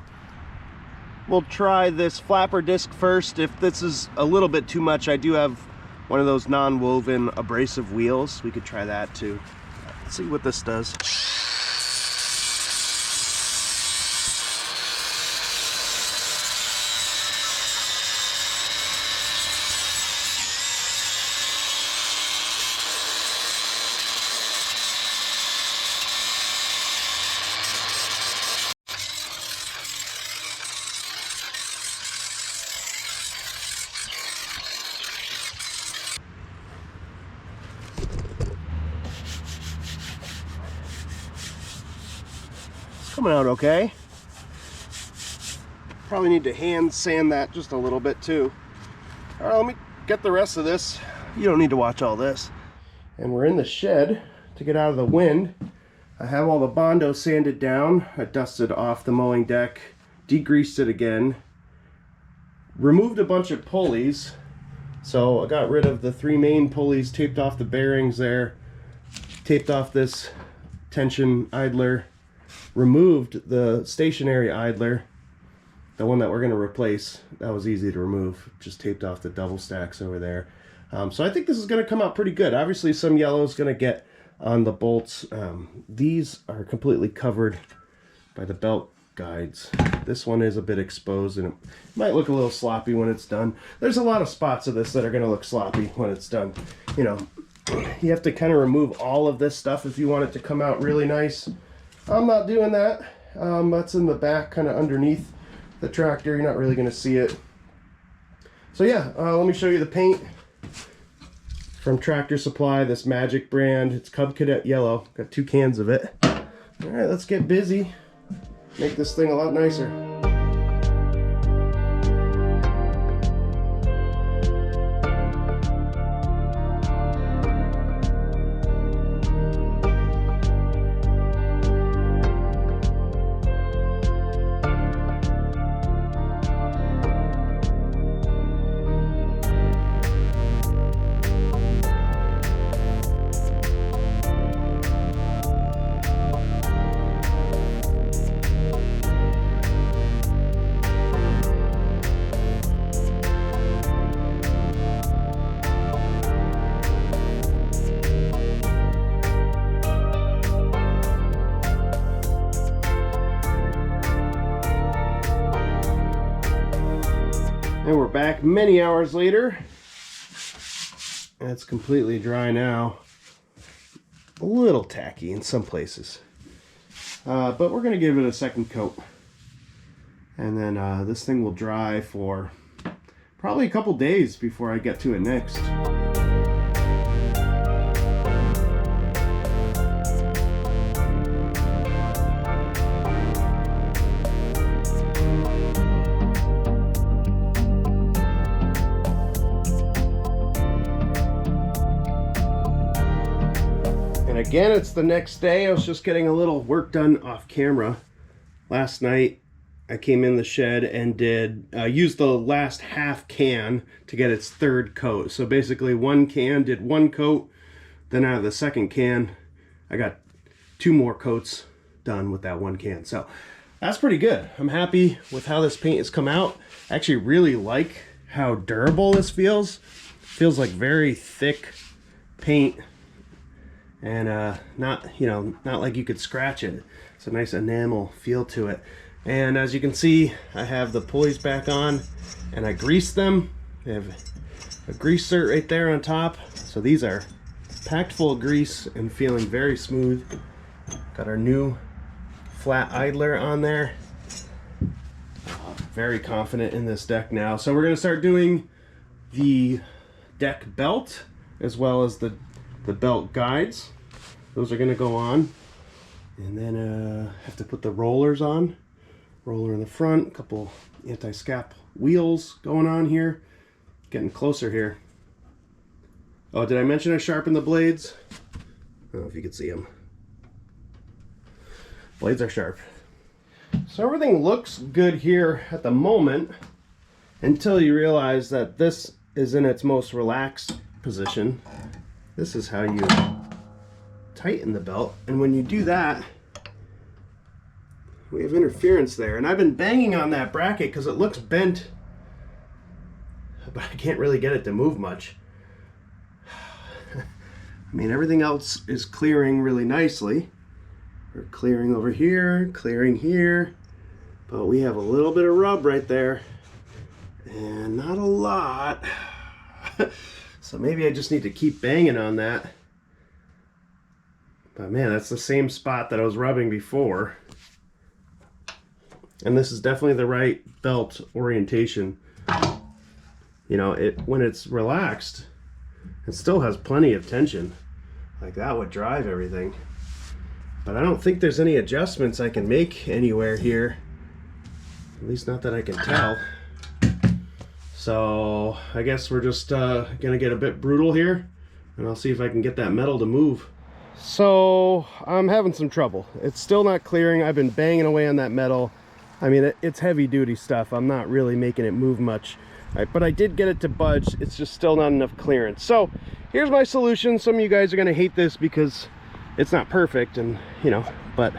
S1: We'll try this flapper disc first. If this is a little bit too much, I do have one of those non-woven abrasive wheels. We could try that too. Let's see what this does. Coming out okay. Probably need to hand sand that just a little bit too. All right, let me get the rest of this. You don't need to watch all this. And we're in the shed to get out of the wind. I have all the Bondo sanded down. I dusted off the mowing deck, degreased it again, removed a bunch of pulleys. So I got rid of the 3 main pulleys, taped off the bearings there, taped off this tension idler, removed the stationary idler, the one that we're going to replace. That was easy to remove, just taped off the double stacks over there. So I think this is going to come out pretty good. Obviously some yellow is going to get on the bolts. These are completely covered by the belt guides. This one is a bit exposed and it might look a little sloppy when it's done. There's a lot of spots of this that are going to look sloppy when it's done. You know, you have to kind of remove all of this stuff if you want it to come out really nice. I'm not doing that. That's in the back, kind of underneath the tractor. You're not really going to see it. So yeah, let me show you the paint from Tractor Supply, this Magic brand. It's Cub Cadet yellow. Got 2 cans of it. All right, let's get busy. Make this thing a lot nicer. And we're back many hours later. And it's completely dry now. A little tacky in some places. But we're going to give it a second coat. And then this thing will dry for probably a couple days before I get to it next. Again, it's the next day. I was just getting a little work done off camera. Last night, I came in the shed and did use the last half can to get its 3rd coat. So basically 1 can did 1 coat. Then out of the 2nd can, I got 2 more coats done with that 1 can. So that's pretty good. I'm happy with how this paint has come out. I actually really like how durable this feels. Feels like very thick paint. And not like you could scratch it. It's a nice enamel feel to it. And as you can see, I have the pulleys back on and I greased them. They have a grease cert right there on top. So these are packed full of grease and feeling very smooth. Got our new flat idler on there. Very confident in this deck now. So we're going to start doing the deck belt as well as the belt guides. Those are going to go on. And then have to put the rollers on. Roller in the front, a couple anti-scap wheels going on here. Getting closer here. Oh, did I mention I sharpened the blades? I don't know if you can see them. Blades are sharp. So everything looks good here at the moment until you realize that this is in its most relaxed position. This is how you tighten the belt, and when you do that, we have interference there. And I've been banging on that bracket because it looks bent, but I can't really get it to move much. I mean, everything else is clearing really nicely. We're clearing over here, clearing here, but we have a little bit of rub right there, and not a lot. So maybe I just need to keep banging on that. But man, that's the same spot that I was rubbing before. And this is definitely the right belt orientation. You know, when it's relaxed, it still has plenty of tension. Like that would drive everything. But I don't think there's any adjustments I can make anywhere here. At least not that I can tell. So I guess we're just gonna get a bit brutal here, and I'll see if I can get that metal to move. So I'm having some trouble. It's still not clearing. I've been banging away on that metal. I mean, it's heavy duty stuff. I'm not really making it move much. But I did get it to budge. It's just still not enough clearance. So here's my solution. Some of you guys are gonna hate this because it's not perfect, and you know, but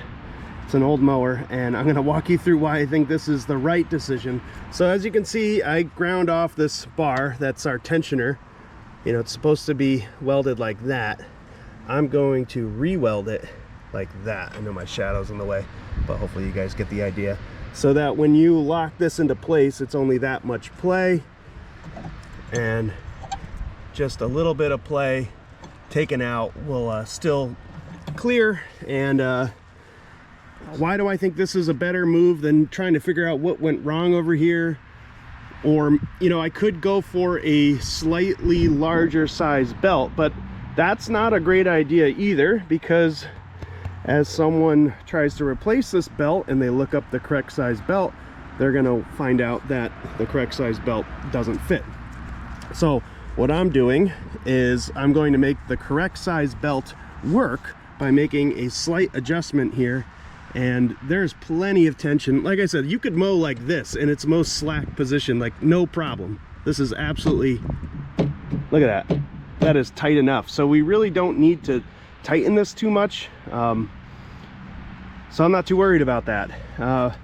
S1: it's an old mower, and I'm gonna walk you through why I think this is the right decision. So as you can see, I ground off this bar. That's our tensioner. You know, it's supposed to be welded like that. I'm going to re-weld it like that. I know my shadow's in the way, but hopefully you guys get the idea. So that when you lock this into place, it's only that much play, and just a little bit of play taken out will still clear. And why do I think this is a better move than trying to figure out what went wrong over here? Or, you know, I could go for a slightly larger size belt, but that's not a great idea either, because as someone tries to replace this belt and they look up the correct size belt, they're gonna find out that the correct size belt doesn't fit. So what I'm doing is I'm going to make the correct size belt work by making a slight adjustment here. And there's plenty of tension. Like I said, you could mow like this in its most slack position, like no problem. This is absolutely, look at that. That is tight enough. So we really don't need to tighten this too much. So I'm not too worried about that. I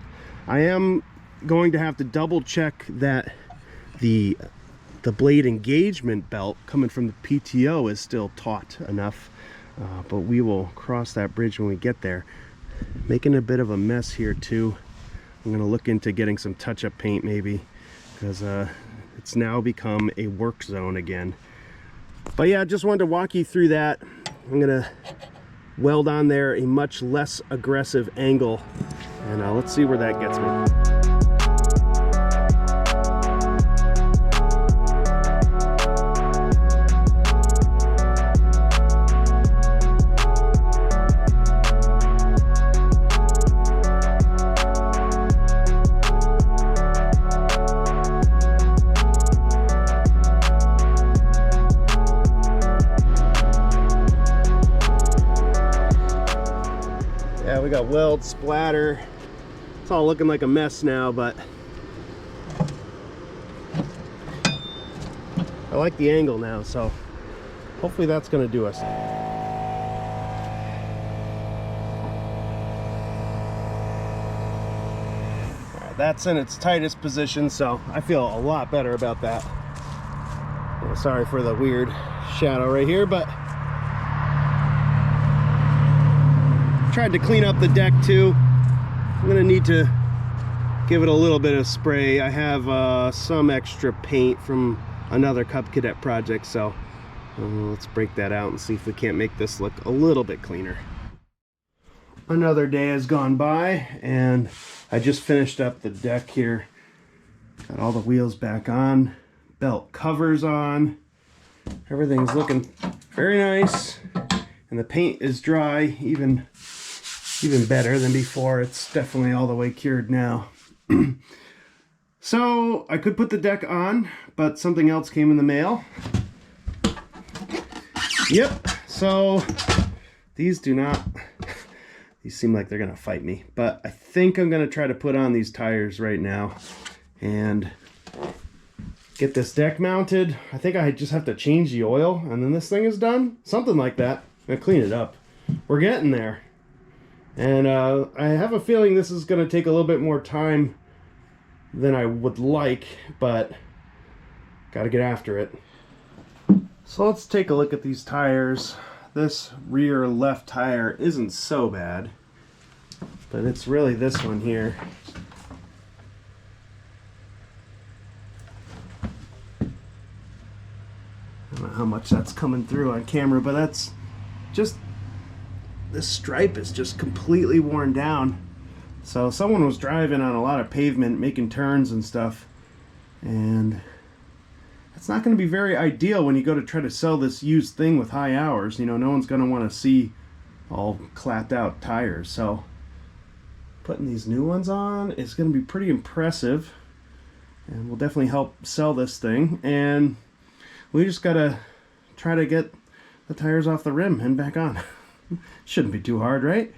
S1: am going to have to double check that the blade engagement belt coming from the PTO is still taut enough. But we will cross that bridge when we get there. Making a bit of a mess here too. I'm gonna look into getting some touch-up paint maybe, because it's now become a work zone again. But yeah, just wanted to walk you through that. I'm gonna weld on there a much less aggressive angle, and let's see where that gets me. Yeah, we got weld splatter. It's all looking like a mess now, but I like the angle now, so hopefully that's going to do us. All right, that's in its tightest position, so I feel a lot better about that. Sorry for the weird shadow right here, but tried to clean up the deck too. I'm gonna need to give it a little bit of spray. I have some extra paint from another Cub Cadet project, so Let's break that out and see if we can't make this look a little bit cleaner. Another day has gone by and I just finished up the deck here. Got all the wheels back on, belt covers on. Everything's looking very nice and the paint is dry, even better than before. It's definitely all the way cured now. So I could put the deck on, but something else came in the mail. Yep, so these seem like they're gonna fight me, but I think I'm gonna try to put on these tires right now and get this deck mounted. I think I just have to change the oil and then this thing is done. Something like that. I'm gonna clean it up. We're getting there. And I have a feeling this is gonna take a little bit more time than I would like, but gotta get after it. So let's take a look at these tires. This rear left tire isn't so bad, but it's really this one here. I don't know how much that's coming through on camera, but that's just, this stripe is just completely worn down. So someone was driving on a lot of pavement, making turns and stuff, and it's not going to be very ideal when you go to try to sell this used thing with high hours. You know, no one's going to want to see all clapped out tires. So putting these new ones on is going to be pretty impressive and will definitely help sell this thing. And we just got to try to get the tires off the rim and back on. Shouldn't be too hard, right?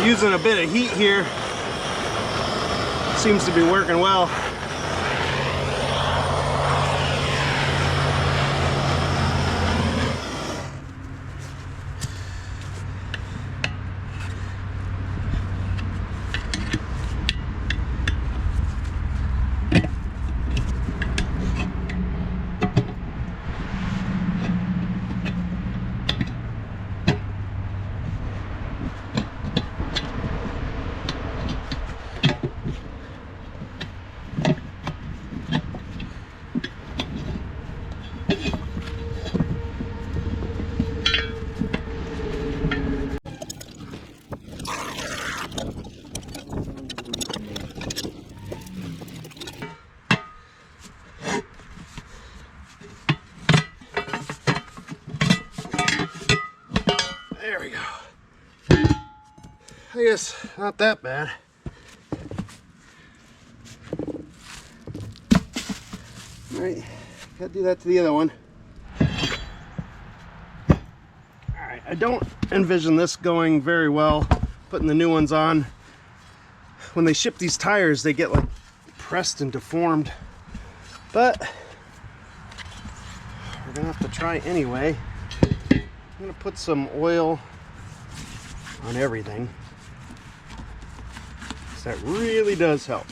S1: Using a bit of heat here. Seems to be working well. not that bad. All right, gotta do that to the other one. All right, I don't envision this going very well, putting the new ones on. When they ship these tires, they get like pressed and deformed, but we're gonna have to try anyway. I'm gonna put some oil on everything, so that really does help.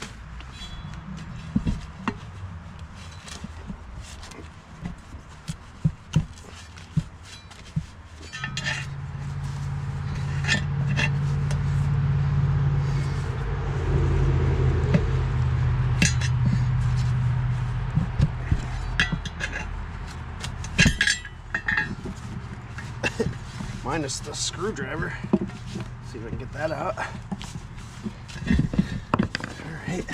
S1: Minus the screwdriver. See if I can get that out. All right.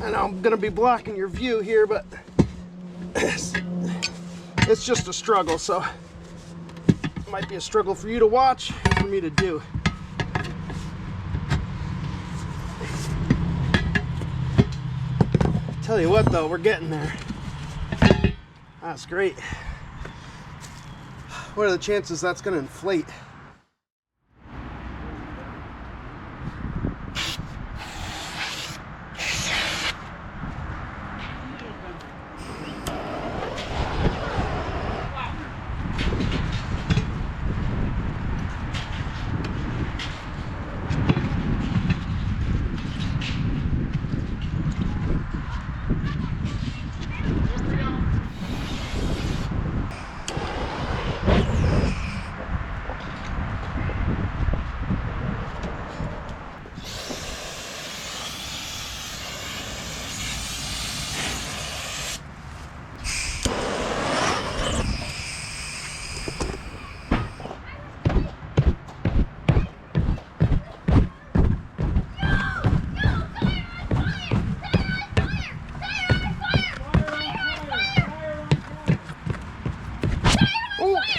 S1: I know I'm gonna be blocking your view here, but it's just a struggle, so it might be a struggle for you to watch, for me to do. Tell you what though, we're getting there. That's great. What are the chances that's gonna inflate?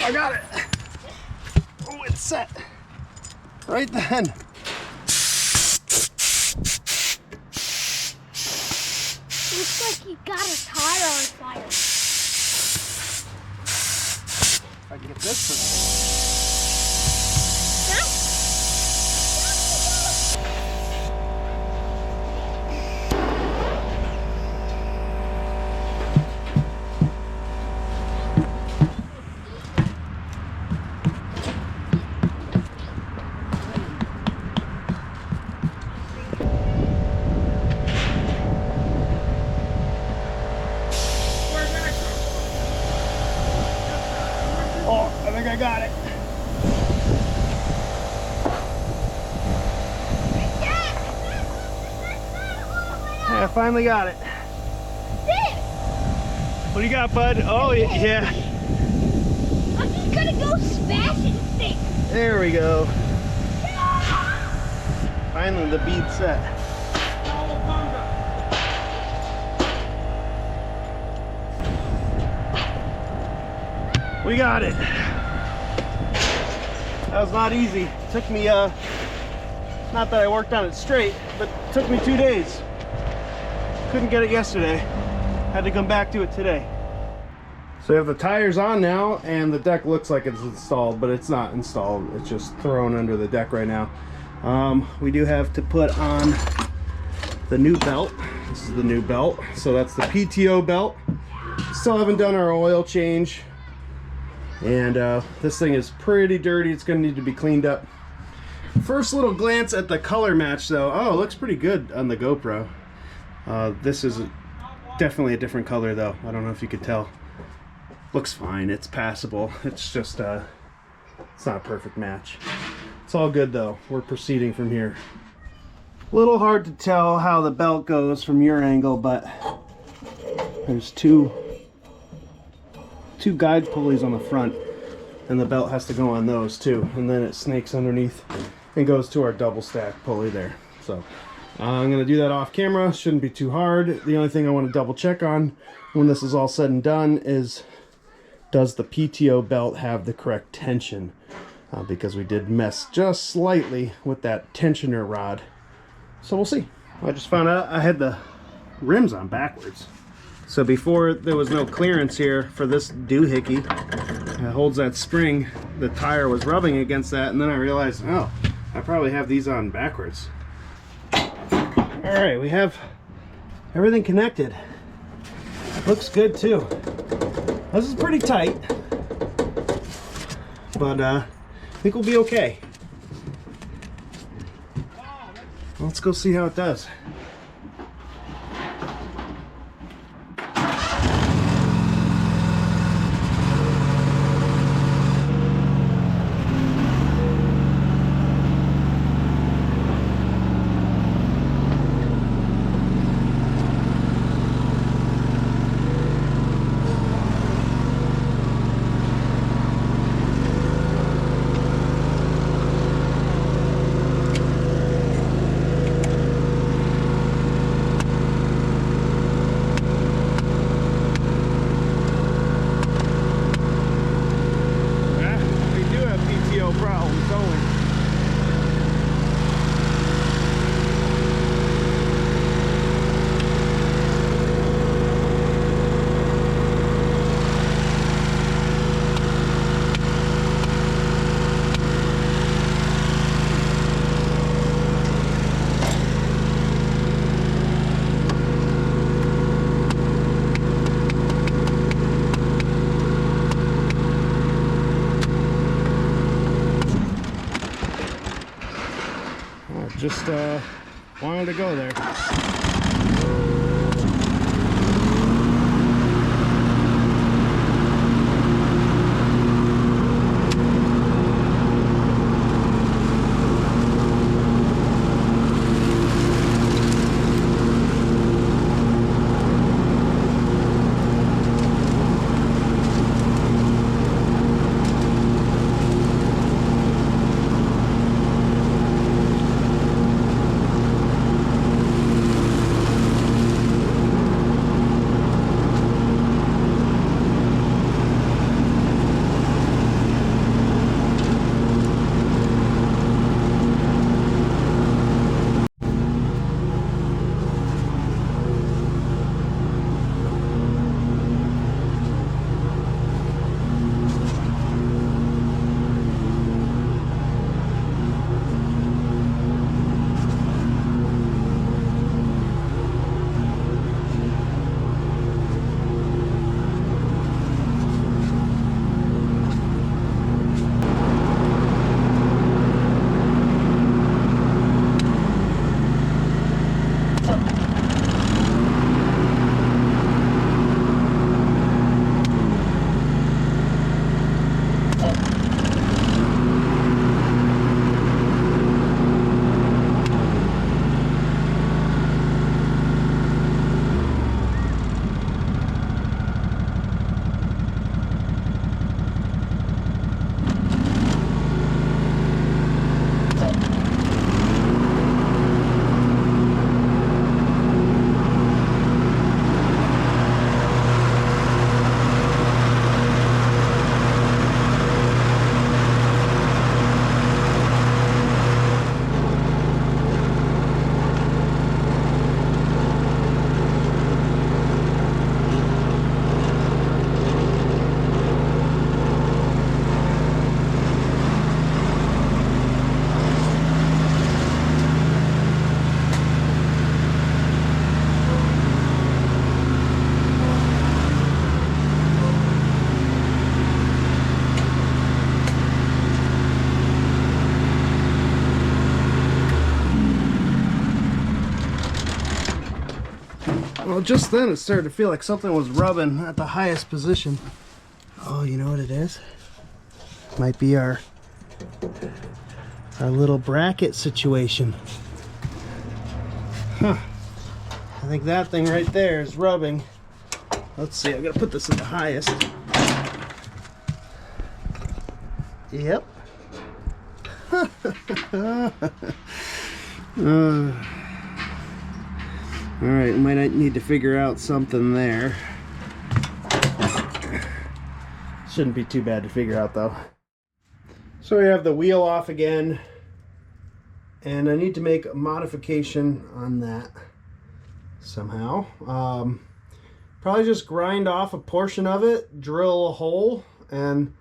S1: I got it. Oh, it's set. Right then.
S2: Looks like you got a tire on fire.
S1: If I can get this to... Oh, I think I got it. Yeah, I finally got it. What do you got, bud? Oh, yeah.
S2: I'm just gonna go smash it thick.
S1: There we go. Finally, the bead set. We got it. That was not easy. It took me, not that I worked on it straight, but it took me 2 days. Couldn't get it yesterday. Had to come back to it today. So we have the tires on now, and the deck looks like it's installed, but it's not installed. It's just thrown under the deck right now. We do have to put on the new belt. This is the new belt. So that's the PTO belt. Still haven't done our oil change. And this thing is pretty dirty. It's gonna need to be cleaned up. First little glance at the color match though. Oh, it looks pretty good on the GoPro. This is definitely a different color though. I don't know if you could tell. looks fine. It's passable. It's just it's not a perfect match. It's all good though. We're proceeding from here. A little hard to tell how the belt goes from your angle, but there's two guide pulleys on the front, and the belt has to go on those too, and then it snakes underneath and goes to our double stack pulley there. So I'm gonna do that off camera. Shouldn't be too hard. The only thing I want to double check on when this is all said and done is, does the PTO belt have the correct tension? Because we did mess just slightly with that tensioner rod. So we'll see. I just found out I had the rims on backwards. So before, there was no clearance here for this doohickey that holds that spring. The tire was rubbing against that, and then I realized, oh, I probably have these on backwards. All right, we have everything connected. Looks good too. This is pretty tight, but I think we'll be okay. Let's go see how it does. Just wanted to go there. Well, just then it started to feel like something was rubbing at the highest position. Oh, you know what it is? Might be our little bracket situation. Huh. I think that thing right there is rubbing. Let's see, I'm gonna put this at the highest. Yep. Alright, we might need to figure out something there. Shouldn't be too bad to figure out though. So we have the wheel off again, and I need to make a modification on that somehow. Probably just grind off a portion of it, drill a hole, and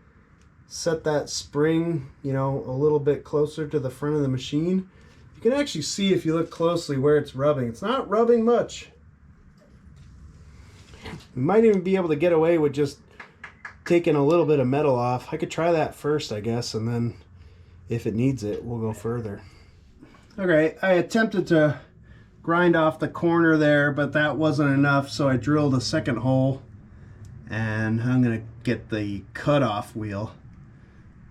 S1: set that spring, you know, a little bit closer to the front of the machine. You can actually see if you look closely where it's rubbing. It's not rubbing much. You might even be able to get away with just taking a little bit of metal off. I could try that first, I guess, and then if it needs it, we'll go further. Okay, I attempted to grind off the corner there, but that wasn't enough, so I drilled a second hole, and I'm gonna get the cutoff wheel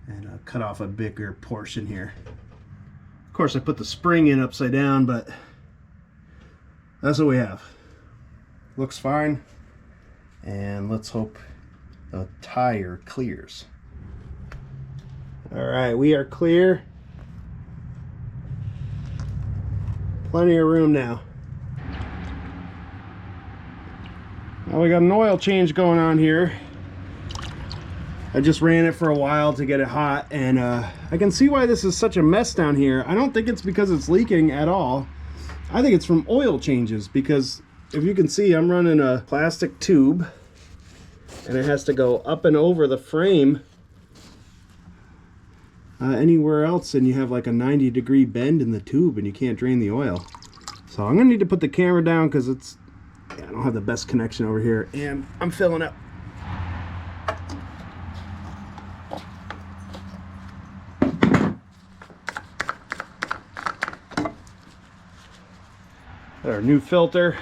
S1: and cut off a bigger portion here. Of course, I put the spring in upside down, but that's what we have. Looks fine, and let's hope the tire clears. All right, we are clear. Plenty of room now. Now we got an oil change going on here. I just ran it for a while to get it hot, and I can see why this is such a mess down here. I don't think it's because it's leaking at all. I think it's from oil changes, because if you can see, I'm running a plastic tube, and it has to go up and over the frame. Anywhere else, and you have like a 90-degree bend in the tube, and you can't drain the oil. So I'm gonna need to put the camera down because I don't have the best connection over here, and I'm filling up. Our new filter.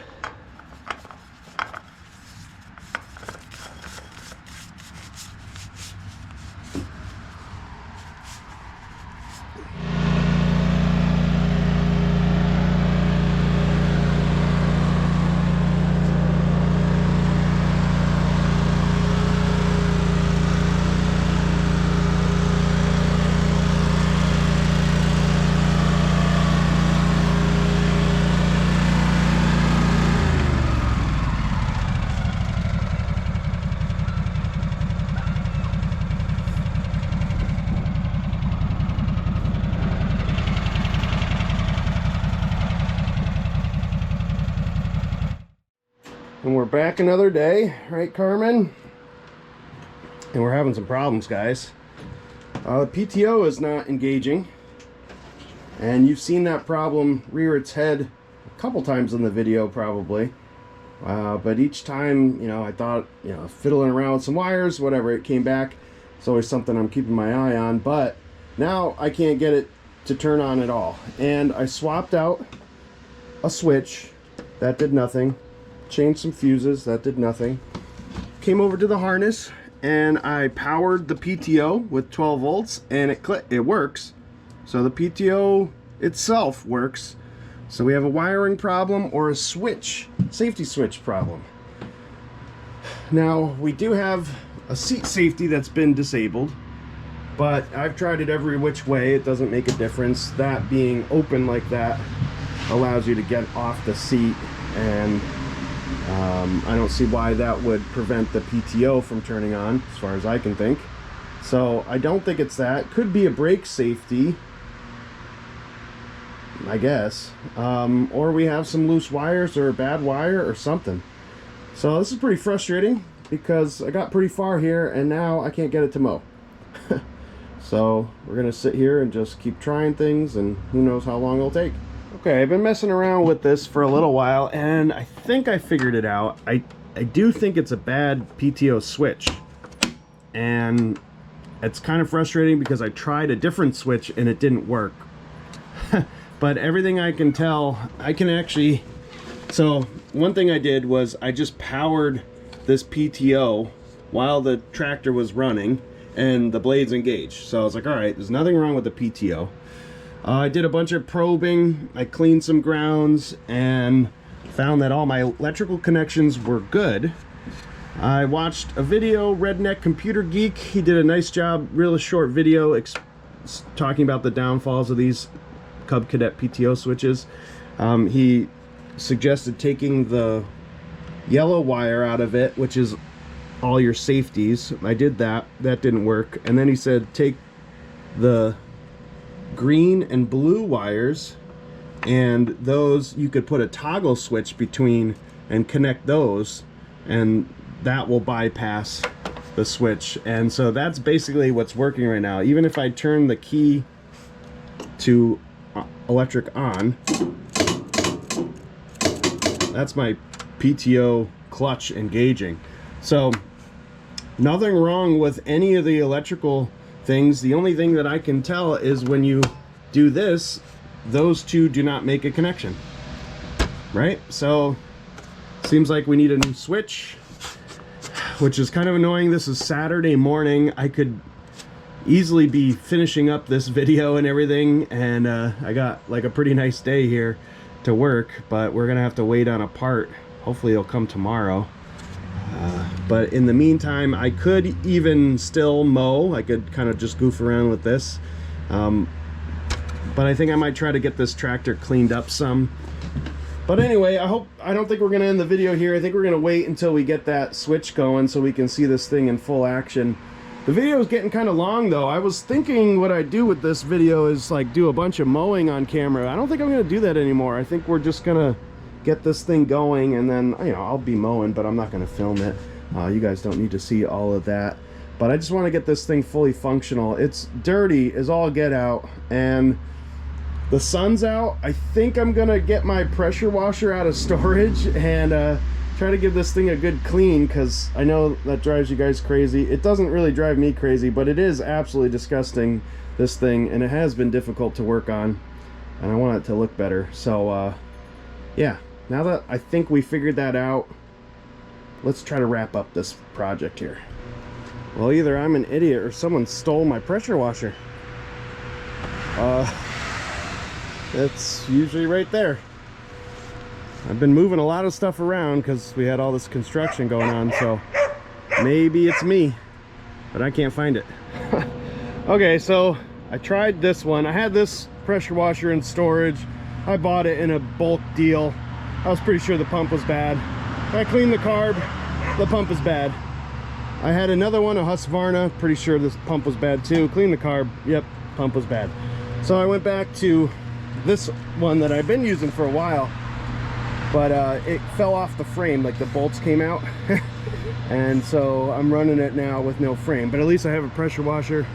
S1: And we're back another day, right, Carmen? And we're having some problems, guys. The PTO is not engaging, and you've seen that problem rear its head a couple times in the video, probably. But each time, you know, I thought, you know, fiddling around with some wires, whatever, it came back. It's always something I'm keeping my eye on, but now I can't get it to turn on at all. And I swapped out a switch. That did nothing. Changed some fuses. That did nothing. Came over to the harness, and I powered the PTO with 12 volts, and it works. So the PTO itself works. So we have a wiring problem or a switch, safety switch problem. Now, we do have a seat safety that's been disabled, but I've tried it every which way. It doesn't make a difference. That being open like that allows you to get off the seat, and I don't see why that would prevent the PTO from turning on, as far as I can think. So I don't think it's that. Could be a brake safety, I guess. Or we have some loose wires or a bad wire or something. So this is pretty frustrating because I got pretty far here and now I can't get it to mow. So we're gonna sit here and just keep trying things, and who knows how long it'll take. Okay, I've been messing around with this for a little while, and I think I figured it out. I do think it's a bad PTO switch, and it's kind of frustrating because I tried a different switch and it didn't work. But everything I can tell, I can actually... So one thing I did was I just powered this PTO while the tractor was running and the blades engaged. So I was like, all right, there's nothing wrong with the PTO. I did a bunch of probing, I cleaned some grounds, and found that all my electrical connections were good. I watched a video, Redneck Computer Geek. He did a nice job, real short video talking about the downfalls of these Cub Cadet PTO switches. He suggested taking the yellow wire out of it, which is all your safeties. I did that. That didn't work. And then he said take the green and blue wires, and those you could put a toggle switch between and connect those, and that will bypass the switch. And so that's basically what's working right now. Even if I turn the key to electric on, that's my PTO clutch engaging. So nothing wrong with any of the electrical things. The only thing that I can tell is when you do this, those two do not make a connection, right? So seems like we need a new switch, which is kind of annoying. This is Saturday morning. I could easily be finishing up this video and everything, and I got like a pretty nice day here to work, but we're gonna have to wait on a part. Hopefully it'll come tomorrow. But in the meantime, I could even still mow. I could kind of just goof around with this. But I think I might try to get this tractor cleaned up some. But anyway, I don't think we're gonna end the video here. I think we're gonna wait until we get that switch going so we can see this thing in full action. The video is getting kind of long though. I was thinking what I'd do with this video is like do a bunch of mowing on camera. I don't think I'm gonna do that anymore. I think we're just gonna get this thing going, and then, you know, I'll be mowing, but I'm not gonna film it. You guys don't need to see all of that. But I just want to get this thing fully functional. It's dirty as all get out, and the sun's out. I think I'm gonna get my pressure washer out of storage and try to give this thing a good clean, because I know that drives you guys crazy. It doesn't really drive me crazy, but it is absolutely disgusting, this thing, and it has been difficult to work on, and I want it to look better. So yeah, now that I think we figured that out, let's try to wrap up this project here. Well, either I'm an idiot or someone stole my pressure washer. It's usually right there. I've been moving a lot of stuff around because we had all this construction going on, so maybe it's me, but I can't find it. Okay, so I tried this one. I had this pressure washer in storage. I bought it in a bulk deal. I was pretty sure the pump was bad. I cleaned the carb, the pump is bad. I had another one, a Husqvarna, pretty sure this pump was bad too. Cleaned the carb, yep, pump was bad. So I went back to this one that I've been using for a while, but it fell off the frame, like the bolts came out. And so I'm running it now with no frame, but at least I have a pressure washer,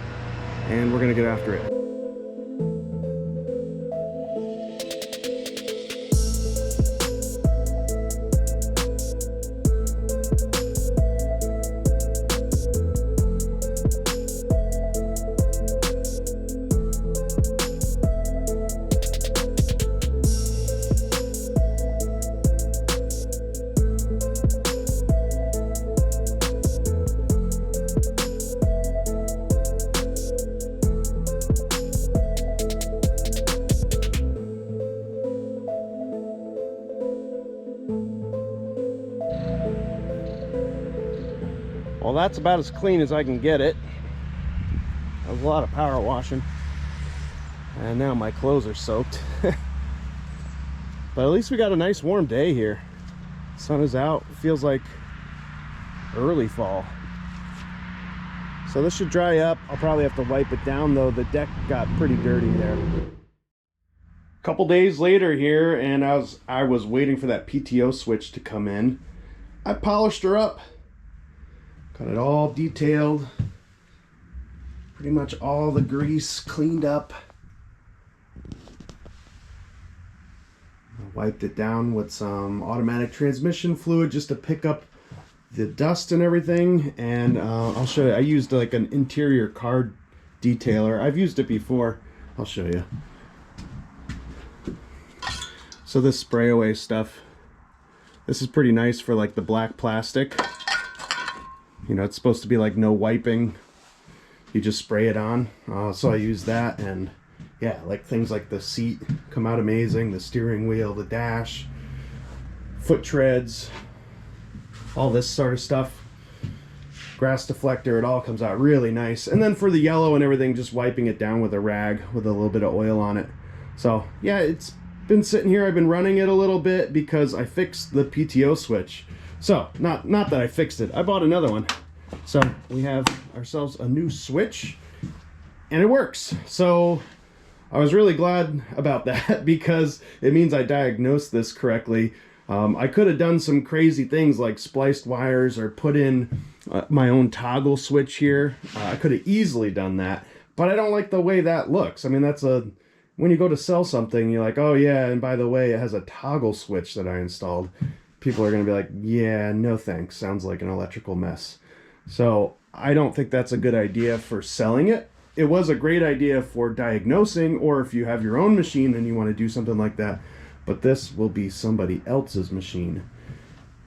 S1: and we're gonna get after it. Well, that's about as clean as I can get it. That was a lot of power washing. And now my clothes are soaked. But at least we got a nice warm day here. Sun is out. It feels like early fall. So this should dry up. I'll probably have to wipe it down though. The deck got pretty dirty there. Couple days later here, and I was waiting for that PTO switch to come in. I polished her up. Got it all detailed. Pretty much all the grease cleaned up. I wiped it down with some automatic transmission fluid just to pick up the dust and everything. And I'll show you. I used like an interior car detailer. I've used it before. I'll show you. So this spray away stuff, this is pretty nice for like the black plastic. You know, it's supposed to be like no wiping. You just spray it on. So I use that, and yeah, like things like the seat come out amazing, the steering wheel, the dash, foot treads, all this sort of stuff. Grass deflector, it all comes out really nice. And then for the yellow and everything, just wiping it down with a rag with a little bit of oil on it. So yeah, it's been sitting here. I've been running it a little bit because I fixed the PTO switch. So not that I fixed it, I bought another one. So we have ourselves a new switch and it works. So I was really glad about that because it means I diagnosed this correctly. I could have done some crazy things like spliced wires or put in my own toggle switch here. I could have easily done that, but I don't like the way that looks. I mean, when you go to sell something, you're like, oh yeah, and by the way, it has a toggle switch that I installed. People are going to be like, yeah, no thanks. Sounds like an electrical mess. So I don't think that's a good idea for selling it. It was a great idea for diagnosing, or if you have your own machine and you want to do something like that. But this will be somebody else's machine.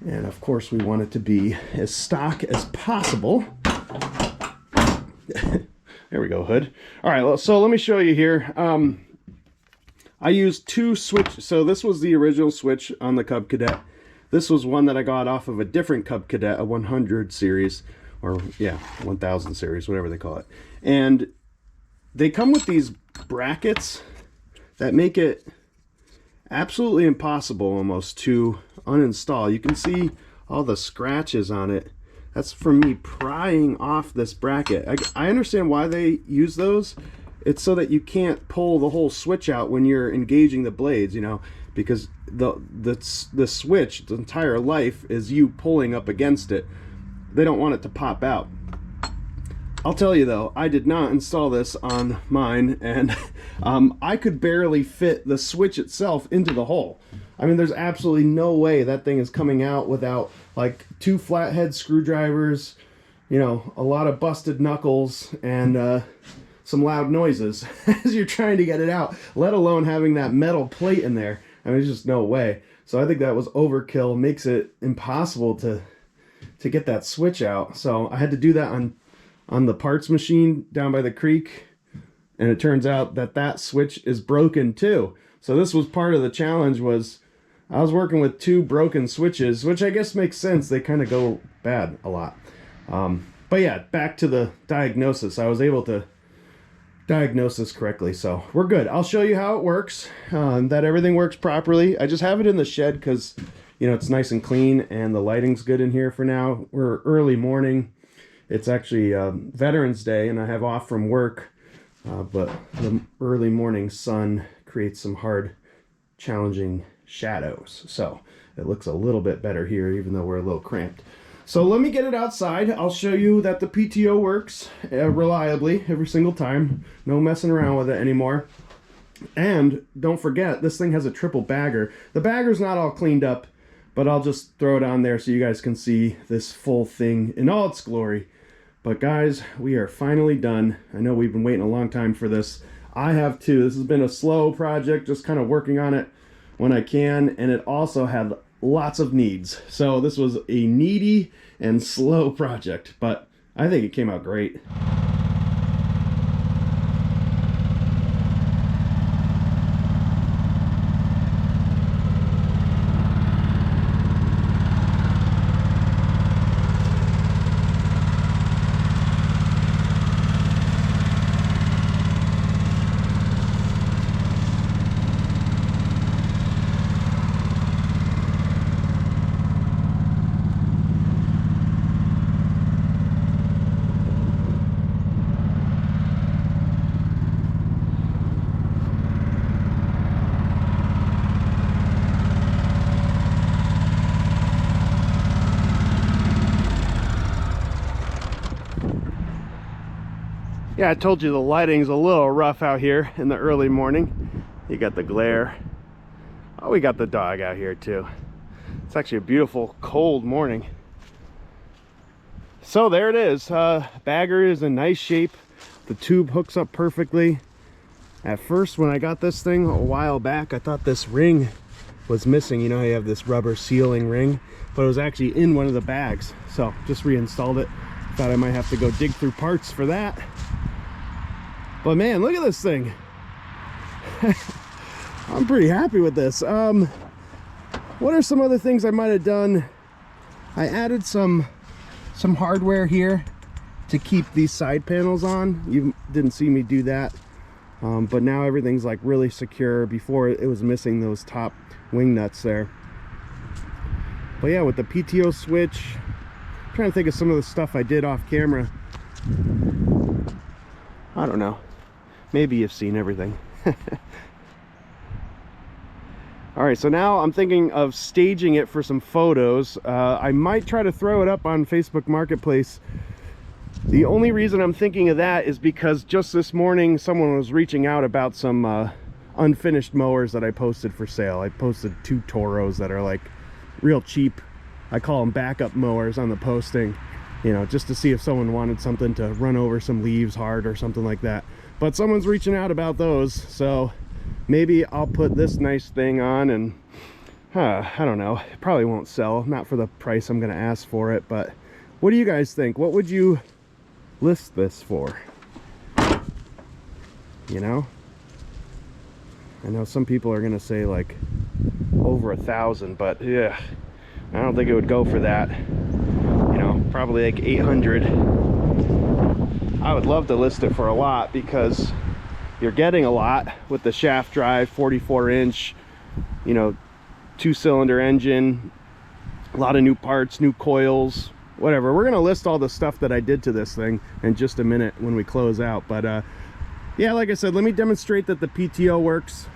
S1: And of course we want it to be as stock as possible. There we go, hood. All right, so let me show you here. I used two switches. So this was the original switch on the Cub Cadet. This was one that I got off of a different Cub Cadet, a 100 series, or yeah, 1000 series, whatever they call it. And they come with these brackets that make it absolutely impossible almost to uninstall. You can see all the scratches on it. That's from me prying off this bracket. I understand why they use those. It's so that you can't pull the whole switch out when you're engaging the blades, you know, because the switch, the entire life is you pulling up against it. They don't want it to pop out. I'll tell you though, I did not install this on mine, and I could barely fit the switch itself into the hole. I mean, there's absolutely no way that thing is coming out without like 2 flathead screwdrivers, you know, a lot of busted knuckles, and some loud noises as you're trying to get it out, let alone having that metal plate in there. I mean, there's just no way. So I think that was overkill, makes it impossible to get that switch out. So I had to do that on the parts machine down by the creek, and it turns out that that switch is broken too. So this was part of the challenge, was I was working with 2 broken switches, which I guess makes sense. They kind of go bad a lot. But yeah, back to the diagnosis. I was able to diagnose this correctly, so we're good. I'll show you how it works, that everything works properly. I just have it in the shed because, you know, it's nice and clean and the lighting's good in here for now. We're early morning. It's actually Veterans Day and I have off from work, but the early morning sun creates some hard, challenging shadows. So it looks a little bit better here, even though we're a little cramped. So let me get it outside. I'll show you that the PTO works reliably every single time. No messing around with it anymore. And don't forget, this thing has a triple bagger. The bagger's not all cleaned up, but I'll just throw it on there so you guys can see this full thing in all its glory. But guys, we are finally done. I know we've been waiting a long time for this. I have too. This has been a slow project, just kind of working on it when I can, and it also had lots of needs. So this was a needy and slow project, but I think it came out great. Yeah, I told you the lighting's a little rough out here in the early morning. You got the glare. Oh, we got the dog out here too. It's actually a beautiful cold morning. So there it is. Bagger is in nice shape. The tube hooks up perfectly. At first, when I got this thing a while back, I thought this ring was missing. You have this rubber sealing ring, but it was actually in one of the bags. So just reinstalled it. Thought I might have to go dig through parts for that. But man, look at this thing. I'm pretty happy with this. What are some other things I might have done? I added some hardware here to keep these side panels on. You didn't see me do that. But now everything's like really secure. Before it was missing those top wing nuts there. But yeah, with the PTO switch, I'm trying to think of some of the stuff I did off camera. I don't know. Maybe you've seen everything. All right, so now I'm thinking of staging it for some photos. I might try to throw it up on Facebook Marketplace. The only reason I'm thinking of that is because just this morning someone was reaching out about some unfinished mowers that I posted for sale. I posted 2 Toros that are like real cheap. I call them backup mowers on the posting, you know, just to see if someone wanted something to run over some leaves hard or something like that. But someone's reaching out about those, so maybe I'll put this nice thing on and I don't know, it probably won't sell, not for the price I'm gonna ask for it. But what do you guys think? What would you list this for? You know, I know some people are gonna say like over 1,000, but yeah, I don't think it would go for that. You know, probably like 800. I would love to list it for a lot because you're getting a lot with the shaft drive, 44-inch, you know, 2-cylinder engine, a lot of new parts, new coils, whatever. We're gonna list all the stuff that I did to this thing in just a minute when we close out. But yeah, like I said, let me demonstrate that the PTO works.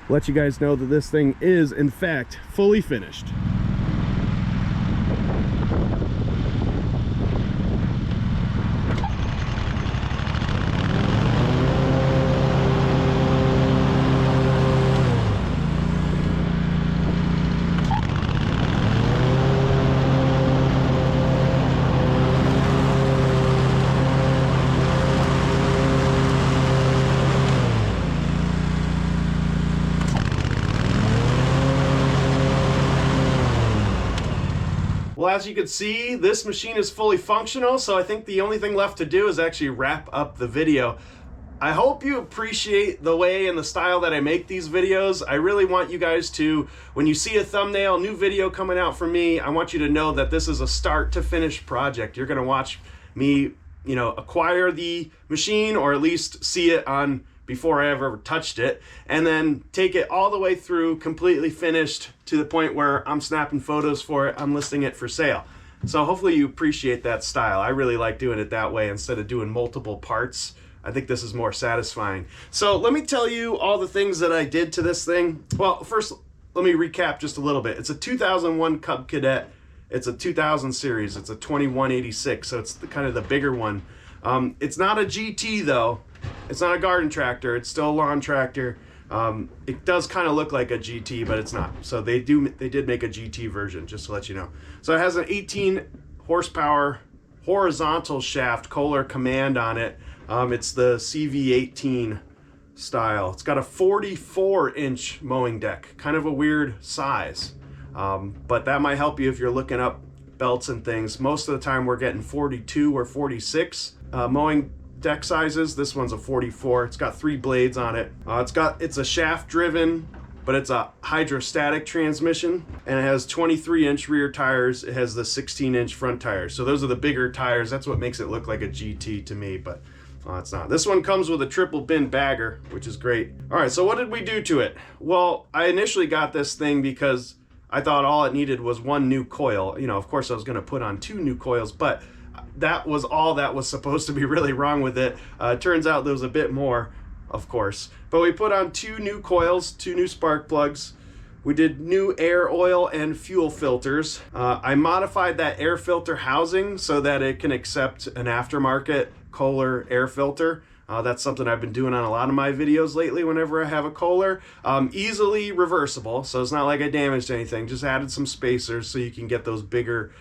S1: Let you guys know that this thing is in fact fully finished. Well, as you can see, this machine is fully functional, so I think the only thing left to do is actually wrap up the video. I hope you appreciate the way and the style that I make these videos. I really want you guys to, when you see a thumbnail, new video coming out from me, I want you to know that this is a start to finish project. You're gonna watch me, you know, acquire the machine, or at least see it on before I ever touched it, and then take it all the way through completely finished to the point where I'm snapping photos for it, I'm listing it for sale. So hopefully you appreciate that style. I really like doing it that way instead of doing multiple parts. I think this is more satisfying. So let me tell you all the things that I did to this thing. Well, first, let me recap just a little bit. It's a 2001 Cub Cadet. It's a 2000 series. It's a 2186, so it's kind of the bigger one. It's not a GT though. It's not a garden tractor. It's still a lawn tractor. It does kind of look like a GT, but it's not. So they did make a GT version, just to let you know. So it has an 18 horsepower horizontal shaft Kohler command on it. It's the CV18 style. It's got a 44-inch mowing deck, kind of a weird size. But that might help you if you're looking up belts and things. Most of the time we're getting 42 or 46 mowing deck sizes. This one's a 44. It's got 3 blades on it. It's a shaft driven, but it's a hydrostatic transmission, and it has 23-inch rear tires. It has the 16-inch front tires. So those are the bigger tires. That's what makes it look like a GT to me, but it's not. This one comes with a triple bin bagger, which is great. All right, so what did we do to it? Well, I initially got this thing because I thought all it needed was 1 new coil. You know, of course I was going to put on 2 new coils, but that was all that was supposed to be really wrong with it. Turns out there was a bit more, of course. But we put on 2 new coils, 2 new spark plugs. We did new air, oil, and fuel filters. I modified that air filter housing so that it can accept an aftermarket Kohler air filter. That's something I've been doing on a lot of my videos lately whenever I have a Kohler. Easily reversible, so it's not like I damaged anything. Just added some spacers so you can get those bigger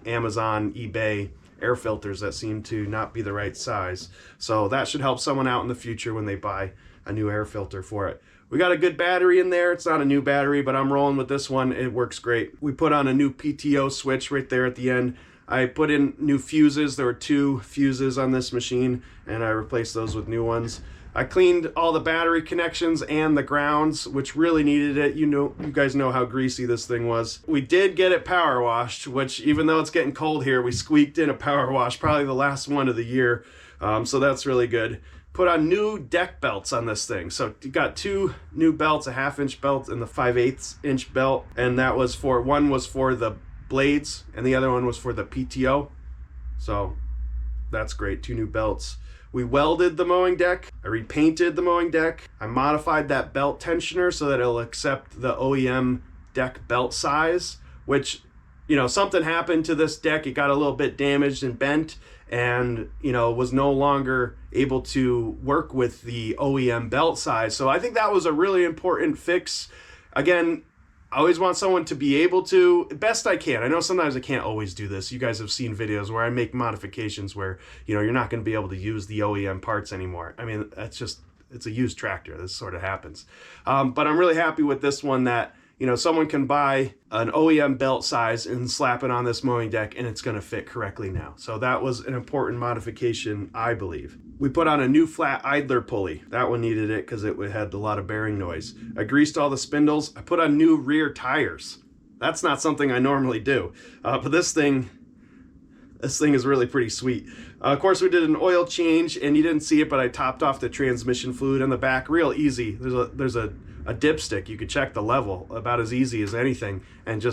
S1: Amazon, eBay air filters that seem to not be the right size. So that should help someone out in the future when they buy a new air filter for it. We got a good battery in there. It's not a new battery, but I'm rolling with this one. It works great. We put on a new PTO switch right there at the end. I put in new fuses. There were 2 fuses on this machine, and I replaced those with new ones. I cleaned all the battery connections and the grounds, which really needed it. You guys know how greasy this thing was. We did get it power washed, which even though it's getting cold here, we squeaked in a power wash, probably the last one of the year. So that's really good. Put on new deck belts on this thing. So you got 2 new belts, a 1/2-inch belt and the 5/8 inch belt. And that was one was for the blades and the other one was for the PTO. So that's great, 2 new belts. We welded the mowing deck. I repainted the mowing deck. I modified that belt tensioner so that it'll accept the OEM deck belt size, which, something happened to this deck. It got a little bit damaged and bent and, was no longer able to work with the OEM belt size. So I think that was a really important fix. Again, I always want someone to be able to, best I can. I know sometimes I can't always do this. You guys have seen videos where I make modifications where, you're not going to be able to use the OEM parts anymore. I mean, it's a used tractor. This sort of happens. But I'm really happy with this one that, someone can buy an OEM belt size and slap it on this mowing deck and it's going to fit correctly now. So that was an important modification, I believe. We put on a new flat idler pulley. That one needed it because it had a lot of bearing noise. I greased all the spindles. I put on new rear tires. That's not something I normally do. But this thing is really pretty sweet. Of course, we did an oil change and you didn't see it, but I topped off the transmission fluid on the back real easy. There's a dipstick. You could check the level about as easy as anything, and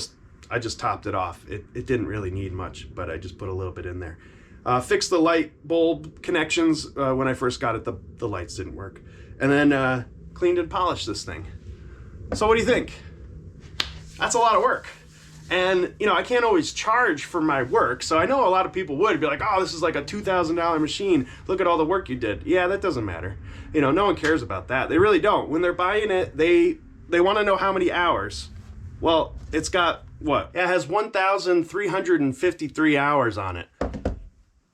S1: I just topped it off. It didn't really need much, but I just put a little bit in there. Fixed the light bulb connections. When I first got it, the lights didn't work. And then cleaned and polished this thing. So what do you think? That's a lot of work. And, I can't always charge for my work. So I know a lot of people would be like, oh, this is like a $2,000 machine. Look at all the work you did. Yeah, that doesn't matter. No one cares about that. They really don't. When they're buying it, they want to know how many hours. Well, it's got what? It has 1,353 hours on it.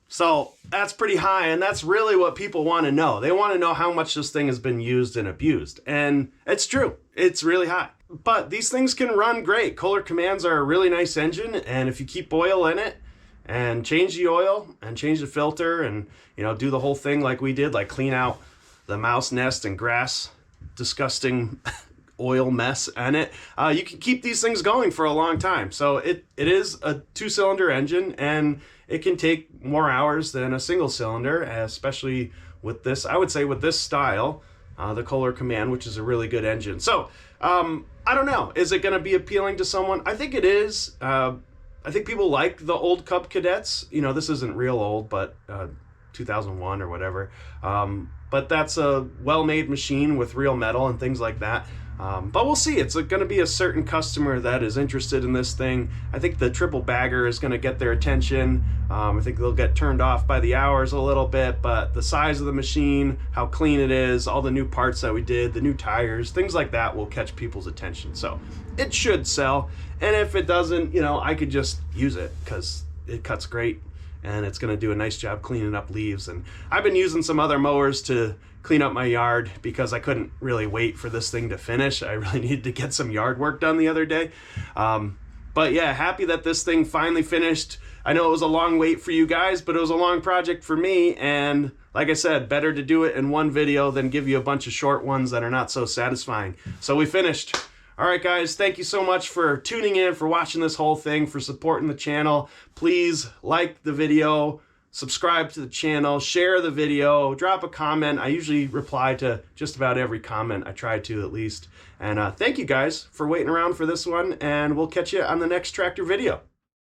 S1: So that's pretty high, and that's really what people want to know. They want to know how much this thing has been used and abused. And it's true. It's really high. But these things can run great. Kohler Commands are a really nice engine, and if you keep oil in it and change the oil and change the filter and, do the whole thing like we did, like clean out the mouse nest and grass, disgusting oil mess in it, you can keep these things going for a long time. So it is a 2-cylinder engine, and it can take more hours than a single cylinder, especially with this, I would say with this style, the Kohler Command, which is a really good engine. So, I don't know. Is it going to be appealing to someone? I think it is. I think people like the old Cub Cadets. This isn't real old, but 2001 or whatever. But that's a well-made machine with real metal and things like that. But we'll see. It's going to be a certain customer that is interested in this thing. I think the triple bagger is going to get their attention. I think they'll get turned off by the hours a little bit, but the size of the machine, how clean it is, all the new parts that we did, the new tires, things like that will catch people's attention. So it should sell. And if it doesn't, I could just use it because it cuts great and it's going to do a nice job cleaning up leaves. And I've been using some other mowers to clean up my yard because I couldn't really wait for this thing to finish. I really needed to get some yard work done the other day. But yeah, happy that this thing finally finished. I know it was a long wait for you guys, but it was a long project for me. And like I said, better to do it in one video than give you a bunch of short ones that are not so satisfying. So we finished. All right, guys, thank you so much for tuning in, for watching this whole thing, for supporting the channel. Please like the video, subscribe to the channel, share the video, drop a comment. I usually reply to just about every comment. I try to at least. And thank you guys for waiting around for this one, and we'll catch you on the next tractor video.